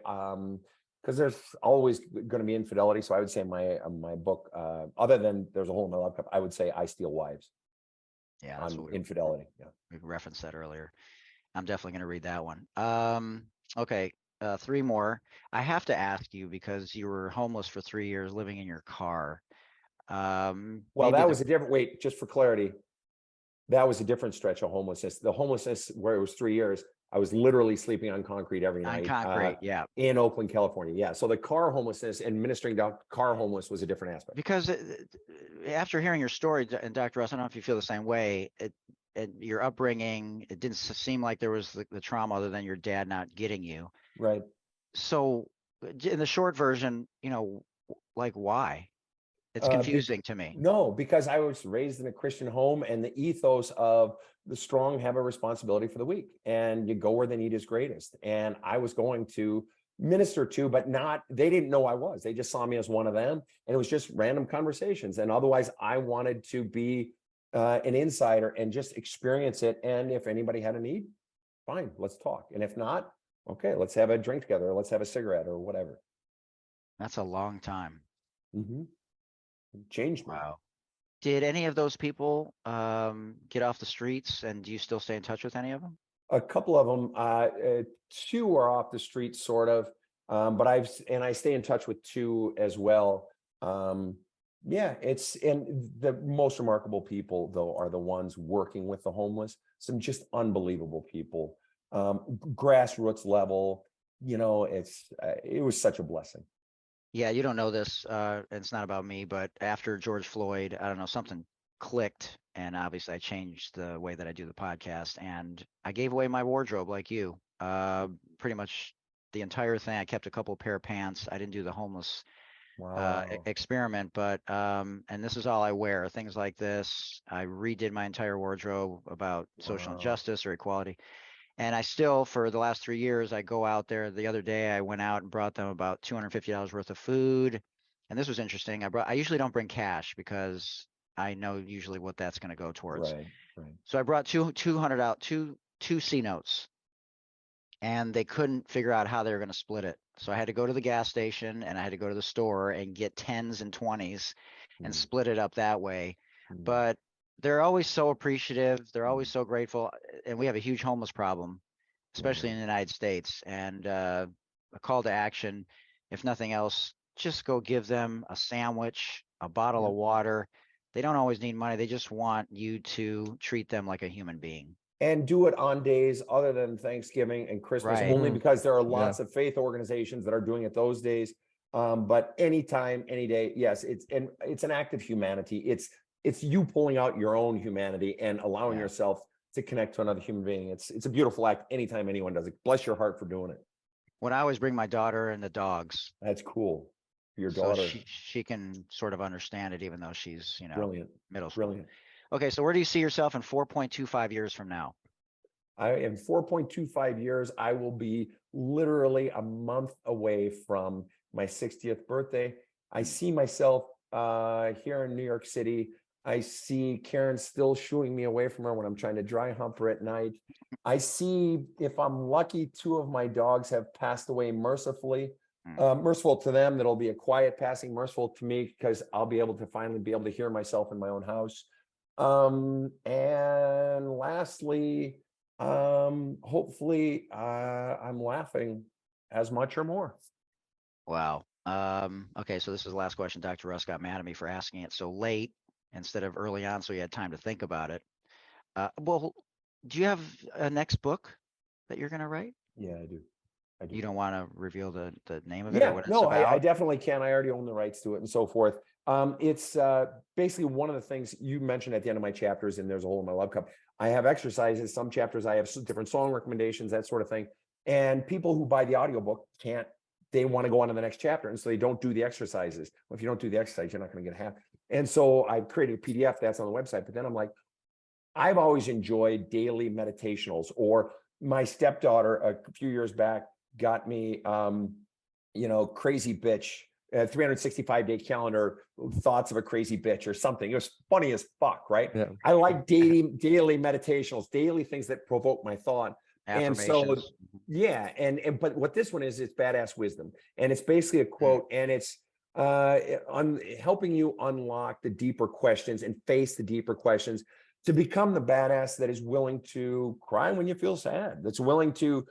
because there's always going to be infidelity. So I would say my book, other than There's a Hole in My Love Cup, I would say I Steal Wives. Yeah, that's on what infidelity. Yeah. we referenced that earlier. I'm definitely going to read that one. Okay, 3 more. I have to ask you because you were homeless for 3 years, living in your car. Well, that was a different, wait, just for clarity, that was a different stretch of homelessness. The homelessness where it was 3 years, I was literally sleeping on concrete every night. Yeah. In Oakland, California. Yeah. So the car homelessness and ministering to car homeless was a different aspect. Because after hearing your story, and Dr. Russ, I don't know if you feel the same way, your upbringing, it didn't seem like there was the trauma other than your dad not getting you. Right. So in the short version, like why? It's confusing to me. No, because I was raised in a Christian home and the ethos of the strong have a responsibility for the weak and you go where the need is greatest. And I was going to minister to, but they didn't know I was. They just saw me as one of them. And it was just random conversations. And otherwise I wanted to be an insider and just experience it. And if anybody had a need, fine, let's talk. And if not, okay, let's have a drink together. Or let's have a cigarette or whatever. That's a long time. Mm-hmm. Changed me. Wow. Did any of those people get off the streets, and do you still stay in touch with any of them? A couple of them, 2 are off the street, sort of, but I stay in touch with 2 as well. And the most remarkable people though are the ones working with the homeless. Some just unbelievable people, grassroots level. It was such a blessing. Yeah, you don't know this, and it's not about me, but after George Floyd, I don't know, something clicked, and obviously I changed the way that I do the podcast, and I gave away my wardrobe like you. Pretty much the entire thing. I kept a couple pair of pants. I didn't do the homeless Wow. experiment, but and this is all I wear. Things like this. I redid my entire wardrobe about social Wow. injustice or equality. And I still, for the last 3 years, I go out there. The other day, I went out and brought them about $250 worth of food. And this was interesting. I usually don't bring cash because I know usually what that's going to go towards. Right. Right. So I brought 200 out, two C notes, and they couldn't figure out how they were going to split it. So I had to go to the gas station and I had to go to the store and get 10s and 20s and Mm, split it up that way. mm, But they're always so appreciative. They're mm, always so grateful. And we have a huge homeless problem, especially right. in the United States. And a call to action, if nothing else, just go give them a sandwich, a bottle Yeah. of water. They don't always need money. They just want you to treat them like a human being. And do it on days other than Thanksgiving and Christmas, Right. only Mhm. because there are Yeah. lots of faith organizations that are doing it those days. But anytime, any day, yes, it's an act of humanity. It's you pulling out your own humanity and allowing Yeah. yourself to connect to another human being. It's a beautiful act anytime anyone does it. Bless your heart for doing it. When I always bring my daughter and the dogs, That's cool. Your so daughter, she can sort of understand it, even though she's, brilliant, middle school. brilliant. Okay, so where do you see yourself in 4.25 years from now? I am 4.25 years. I will be literally a month away from my 60th birthday. I see myself here in New York City. I see Karen still shooing me away from her when I'm trying to dry hump her at night. I see, if I'm lucky, 2 of my dogs have passed away mercifully. Merciful to them, that'll be a quiet passing. Merciful to me because I'll be able to finally be able to hear myself in my own house. And lastly, hopefully I'm laughing as much or more. Wow. Okay, so this is the last question. Dr. Russ got mad at me for asking it so late instead of early on, so he had time to think about it. Well, do you have a next book that you're going to write? Yeah, I do. You don't want to reveal the name of it or Yeah, what it's no, I about? definitely can. I already own the rights to it and so forth. It's basically one of the things you mentioned at the end of my chapters, and there's a hole in my love cup. I have exercises. Some chapters I have different song recommendations, that sort of thing. And people who buy the audiobook they want to go on to the next chapter. And so they don't do the exercises. Well, if you don't do the exercise, you're not going to get half. And so I've created a PDF that's on the website. But then I'm like, I've always enjoyed daily meditationals, or my stepdaughter a few years back got me, crazy bitch, 365-day calendar, thoughts of a crazy bitch or something. It was funny as fuck, right? Yeah. I like daily meditationals, daily things that provoke my thought. And so, Affirmations. yeah. But what this one is, it's badass wisdom. And it's basically a quote, and it's on helping you unlock the deeper questions and face the deeper questions to become the badass that is willing to cry when you feel sad, that's willing to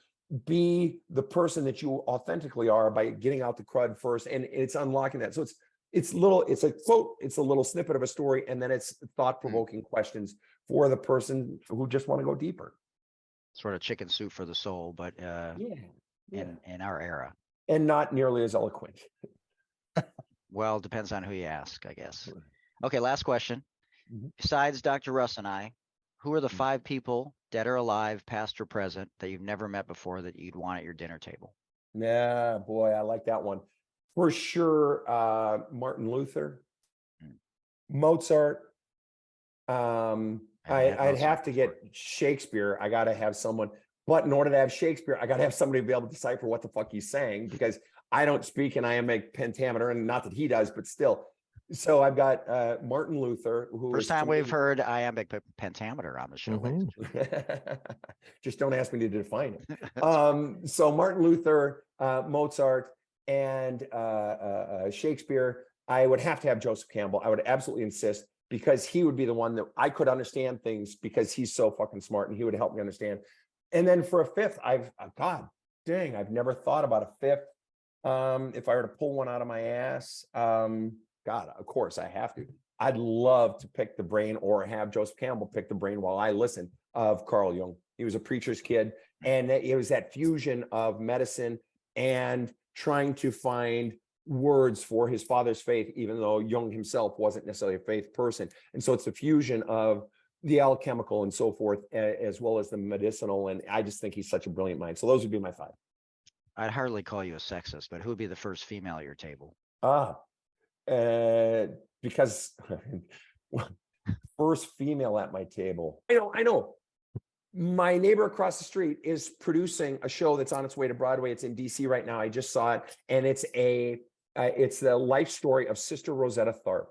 be the person that you authentically are by getting out the crud first. And it's unlocking that. So it's a quote, it's a little snippet of a story, and then it's thought-provoking questions for the person who just want to go deeper. Sort of chicken soup for the soul, but in our era. And not nearly as eloquent. Well, depends on who you ask, I guess. Okay, last question. Mhm. Besides Dr. Russ and I, who are the 5 people, dead or alive, past or present, that you've never met before that you'd want at your dinner table? Yeah, boy, I like that one. For sure, Martin Luther, Mozart. I'd have to get Shakespeare. I got to have someone, but in order to have Shakespeare, I got to have somebody to be able to decipher what the fuck he's saying, because I don't speak and iambic pentameter, and not that he does, but still. So I've got Martin Luther, who First time we've heard iambic pentameter on the show. Just don't ask me to define it. So Martin Luther, Mozart, and Shakespeare. I would have to have Joseph Campbell. I would absolutely insist, because he would be the one that I could understand things, because he's so fucking smart and he would help me understand. And then for a 5th, God dang, I've never thought about a 5th. If I were to pull one out of my ass, God, of course I have to. I'd love to pick the brain, or have Joseph Campbell pick the brain while I listen, of Carl Jung. He was a preacher's kid, and it was that fusion of medicine and trying to find words for his father's faith, even though Jung himself wasn't necessarily a faith person. And so it's the fusion of the alchemical and so forth, as well as the medicinal. And I just think he's such a brilliant mind. So those would be my 5. I'd hardly call you a sexist, but who would be the first female at your table? Because first female at my table. I know. My neighbor across the street is producing a show that's on its way to Broadway. It's in DC right now. I just saw it, and it's the life story of Sister Rosetta Tharpe,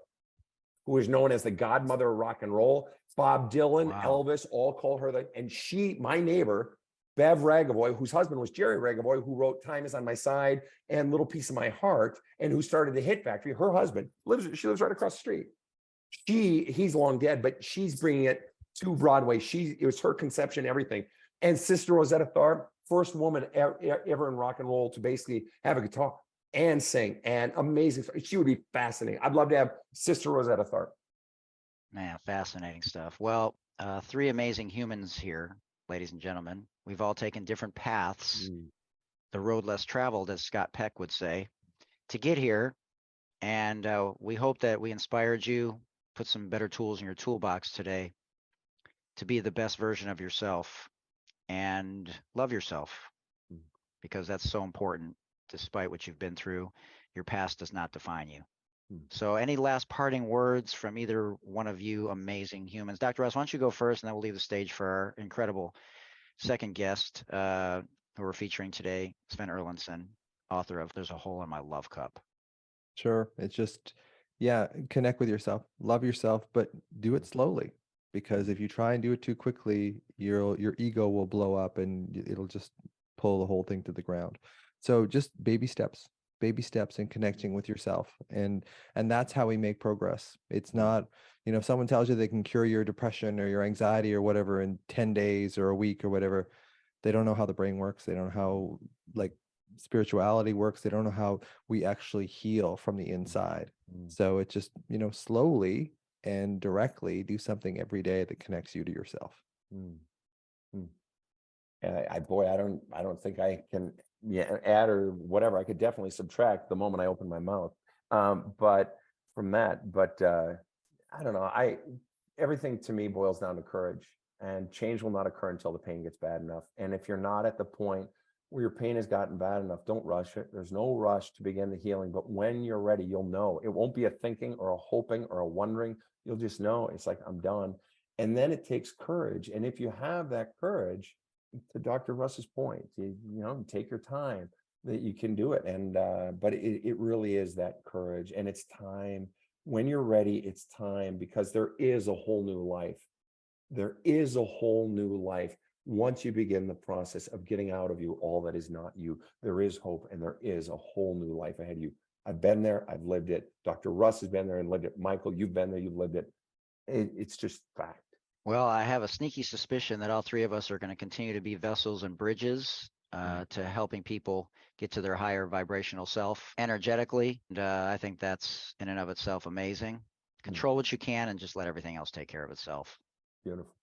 who is known as the godmother of rock and roll. Bob Dylan, Wow. Elvis, all call her that. And my neighbor, Bev Ragavoy, whose husband was Jerry Ragavoy, who wrote "Time Is on My Side" and "Little Piece of My Heart," and who started the Hit Factory. Her husband lives right across the street. He's long dead, but she's bringing it to Broadway. It was her conception, everything. And Sister Rosetta Tharpe, first woman ever in rock and roll to basically have a guitar and sing, and amazing. She would be fascinating. I'd love to have Sister Rosetta Tharpe. Man, fascinating stuff. Well, 3 amazing humans here, ladies and gentlemen. We've all taken different paths, the road less traveled, as Scott Peck would say, to get here. And we hope that we inspired you, put some better tools in your toolbox today to be the best version of yourself and love yourself, because that's so important. Despite what you've been through, your past does not define you. So any last parting words from either one of you amazing humans? Dr. Russ, why don't you go first, and then we'll leave the stage for our incredible second guest who we're featuring today, Sven Erlandson, author of There's a Hole in My Love Cup. Sure. It's just, connect with yourself, love yourself, but do it slowly, because if you try and do it too quickly, your ego will blow up and it'll just pull the whole thing to the ground. So just baby steps and connecting with yourself. And that's how we make progress. It's not, if someone tells you they can cure your depression or your anxiety or whatever in 10 days or a week or whatever, they don't know how the brain works. They don't know how spirituality works. They don't know how we actually heal from the inside. So it's just, slowly and directly do something every day that connects you to yourself. I don't think I can add or whatever. I could definitely subtract the moment I open my mouth. But I don't know. Everything to me boils down to courage, and change will not occur until the pain gets bad enough. And if you're not at the point where your pain has gotten bad enough, don't rush it. There's no rush to begin the healing, but when you're ready, you'll know. It won't be a thinking or a hoping or a wondering. You'll just know. It's like, I'm done. And then it takes courage. And if you have that courage, to Dr. Russ's point, you take your time, that you can do it. And but it really is that courage, and it's time. When you're ready, it's time, because there is a whole new life. There is a whole new life. Once you begin the process of getting out of you all that is not you, there is hope, and there is a whole new life ahead of you. I've been there, I've lived it. Dr. Russ has been there and lived it. Michael, you've been there, you've lived it. It's just fact. Well, I have a sneaky suspicion that all 3 of us are going to continue to be vessels and bridges to helping people get to their higher vibrational self energetically. And I think that's in and of itself amazing. Control what you can and just let everything else take care of itself. Beautiful.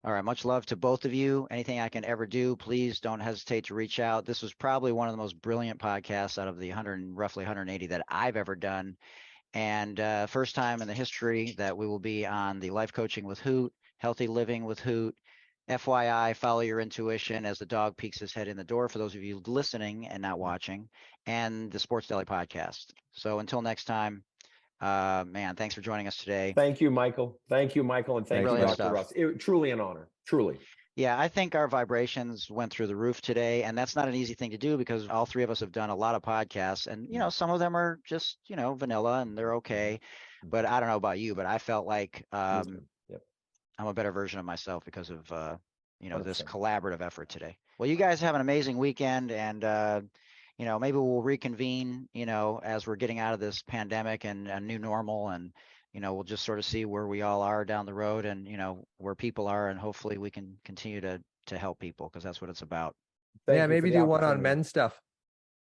All right. Much love to both of you. Anything I can ever do, please don't hesitate to reach out. This was probably one of the most brilliant podcasts out of the roughly 180 that I've ever done. And first time in the history that we will be on the Life Coaching with Hoot, Healthy Living with Hoot, FYI, Follow Your Intuition, as the dog peeks his head in the door, for those of you listening and not watching, and the Sports Deli Podcast. So until next time, man, thanks for joining us today. Thank you, Michael. And thank you, Dr. Russ. Truly an honor. Truly. Yeah, I think our vibrations went through the roof today, and that's not an easy thing to do, because all 3 of us have done a lot of podcasts, and some of them are just vanilla and they're okay. But I don't know about you, but I felt like I'm a better version of myself because of this collaborative effort today. Well, you guys have an amazing weekend, and maybe we'll reconvene as we're getting out of this pandemic and a new normal, and we'll just sort of see where we all are down the road, and where people are, and hopefully we can continue to help people, because that's what it's about. Maybe do one on men's stuff,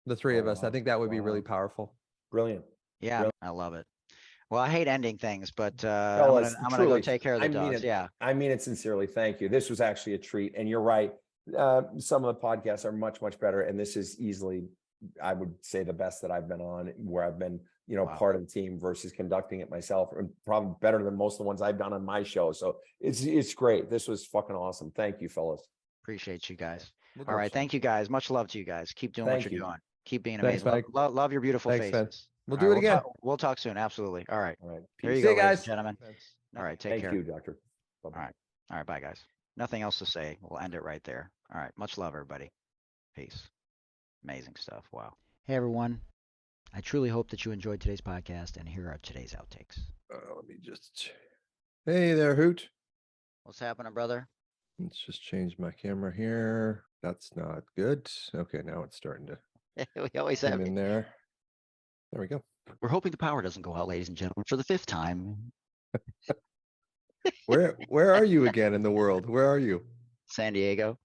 the 3 of us. I think that would be really powerful. Brilliant. I love it. Well, I hate ending things, but I'm gonna go take care of the dogs. I mean it sincerely. Thank you. This was actually a treat, and you're right. Some of the podcasts are much, much better, and this is easily I would say the best that I've been on, where I've been, Wow. part of the team versus conducting it myself, and probably better than most of the ones I've done on my show. So it's great. This was fucking awesome. Thank you, fellas. Appreciate you guys. We'll All go right. soon. Thank you guys. Much love to you guys. Keep doing what Thank you're you. doing. Keep being Thanks, amazing. Mike. Love your beautiful Thanks, Sven. faces. We'll All do right, it again. We'll talk soon. Absolutely. All right. All right. There you Peace. go, See you ladies guys. and gentlemen. All right. Take Thank care. you, Doctor. All right. All right. Bye, guys. Nothing else to say. We'll end it right there. All right. Much love, everybody. Peace. Amazing stuff. Wow. Hey, everyone. I truly hope that you enjoyed today's podcast, and here are today's outtakes. Let me just. Hey there, Hoot. What's happening, brother? Let's just change my camera here. That's not good. Okay, now it's starting to We always come have. in there. There we go. We're hoping the power doesn't go out, ladies and gentlemen, for the 5th time. Where are you again in the world? Where are you? San Diego.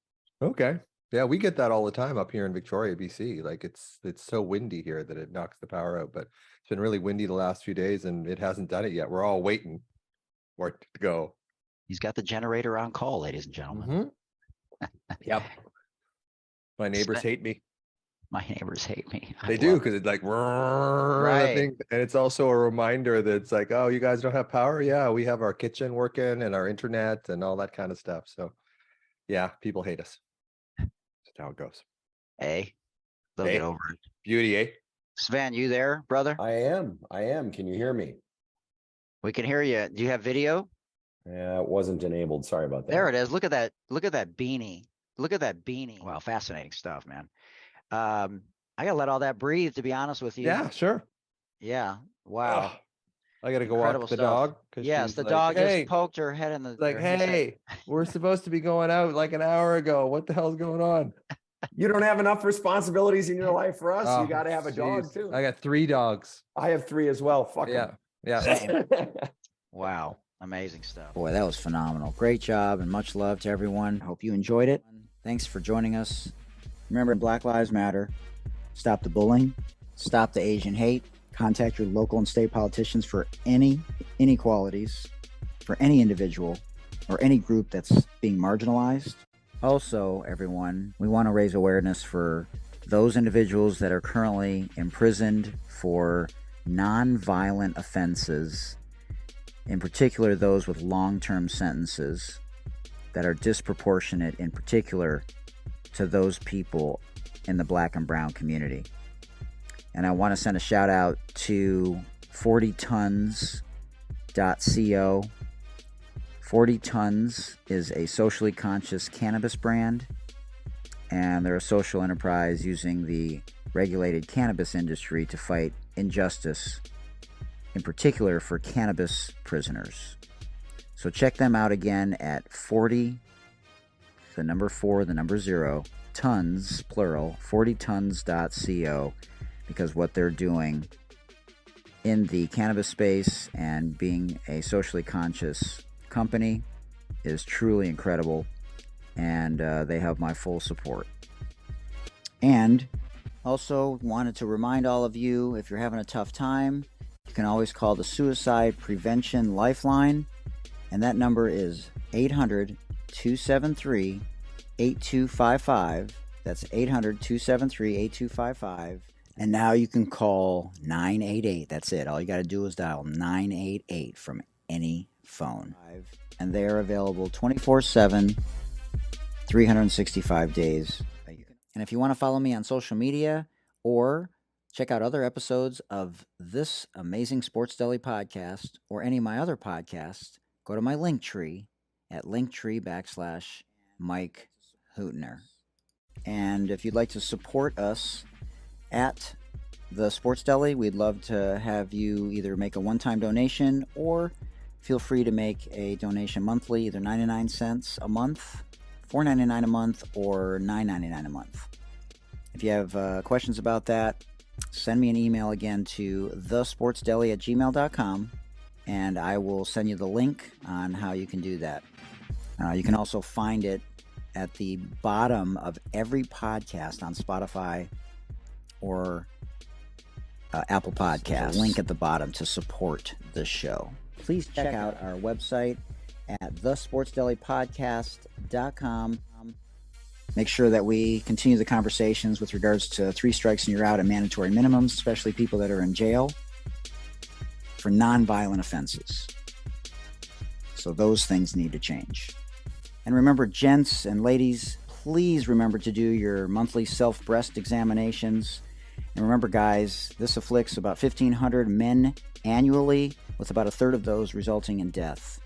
Okay. Yeah, we get that all the time up here in Victoria, BC. Like it's so windy here that it knocks the power out. But it's been really windy the last few days, and it hasn't done it yet. We're all waiting for it to go. He's got the generator on call, ladies and gentlemen. Yep. My neighbors Sven- hate me. My neighbors hate me. I They do, love because it's like Right. that thing, and it's also a reminder that it's like, oh, you guys don't have power? Yeah, we have our kitchen working and our internet and all that kind of stuff. So yeah, people hate us. That's how it goes. it. Hey, they'll Hey. get over it. Beauty, eh? Sven, you there, brother? I am. Can you hear me? We can hear you. Do you have video? Yeah, it wasn't enabled. Sorry about that. There it is. Look at that. Look at that beanie. Look at that beanie. Wow, fascinating stuff, man. I gotta let all that breathe, to be honest with you. Yeah, sure. Yeah. Wow. Ugh. I gotta go Incredible walk the stuff. dog. 'Cause Yes, she's the like, dog hey, just poked her head in the. like, or his head. hey, we're supposed to be going out like an hour ago. What the hell's going on? You don't have enough responsibilities in your life for us. Oh, You got to have a dog jeez. too. I got 3 dogs. I have 3 as well. Fuck 'em. Yeah. Yeah. Same. Wow. Amazing stuff. Boy, that was phenomenal. Great job and much love to everyone. Hope you enjoyed it. Thanks for joining us. Remember, Black Lives Matter. Stop the bullying. Stop the Asian hate. Contact your local and state politicians for any inequalities, for any individual or any group that's being marginalized. Also, everyone, we want to raise awareness for those individuals that are currently imprisoned for non-violent offenses, in particular those with long-term sentences that are disproportionate, in particular to those people in the Black and brown community. And I want to send a shout out to 40tons.co. 40 Tons is a socially conscious cannabis brand, and they're a social enterprise using the regulated cannabis industry to fight injustice, in particular for cannabis prisoners. So check them out again at 40, the number 4, the number 0, tons, plural, 40tons.co, because what they're doing in the cannabis space and being a socially conscious company is truly incredible, and they have my full support. And also wanted to remind all of you, if you're having a tough time, you can always call the Suicide Prevention Lifeline, and that number is 800-273-8255. That's 800-273-8255. And now you can call 988. That's it. All you got to do is dial 988 from any phone. And they are available 24/7, 365 days. And if you want to follow me on social media or check out other episodes of this amazing Sports Deli podcast or any of my other podcasts, go to my link tree at linktree/Mike Hootner. And if you'd like to support us at the Sports Deli, we'd love to have you either make a one-time donation or feel free to make a donation monthly, either 99 cents a month, $4.99 a month, or $9.99 a month. If you have questions about that, send me an email again to thesportsdeli@gmail.com, and I will send you the link on how you can do that. You can also find it at the bottom of every podcast on Spotify or Apple Podcasts. Link at the bottom to support the show. Please check out our website at thesportsdelipodcast.com. make sure that we continue the conversations with regards to 3 strikes and you're out and mandatory minimums, especially people that are in jail for nonviolent offenses. So those things need to change. And remember, gents and ladies, please remember to do your monthly self-breast examinations. And remember, guys, this afflicts about 1,500 men annually, with about a third of those resulting in death.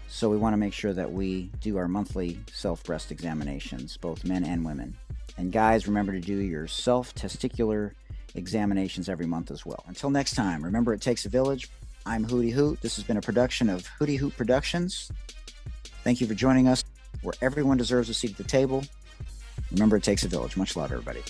So we want to make sure that we do our monthly self-breast examinations, both men and women. And guys, remember to do your self-testicular examinations every month as well. Until next time, remember, it takes a village. I'm Hootie Hoot. This has been a production of Hootie Hoot Productions. Thank you for joining us, where everyone deserves a seat at the table. Remember, it takes a village. Much love, everybody.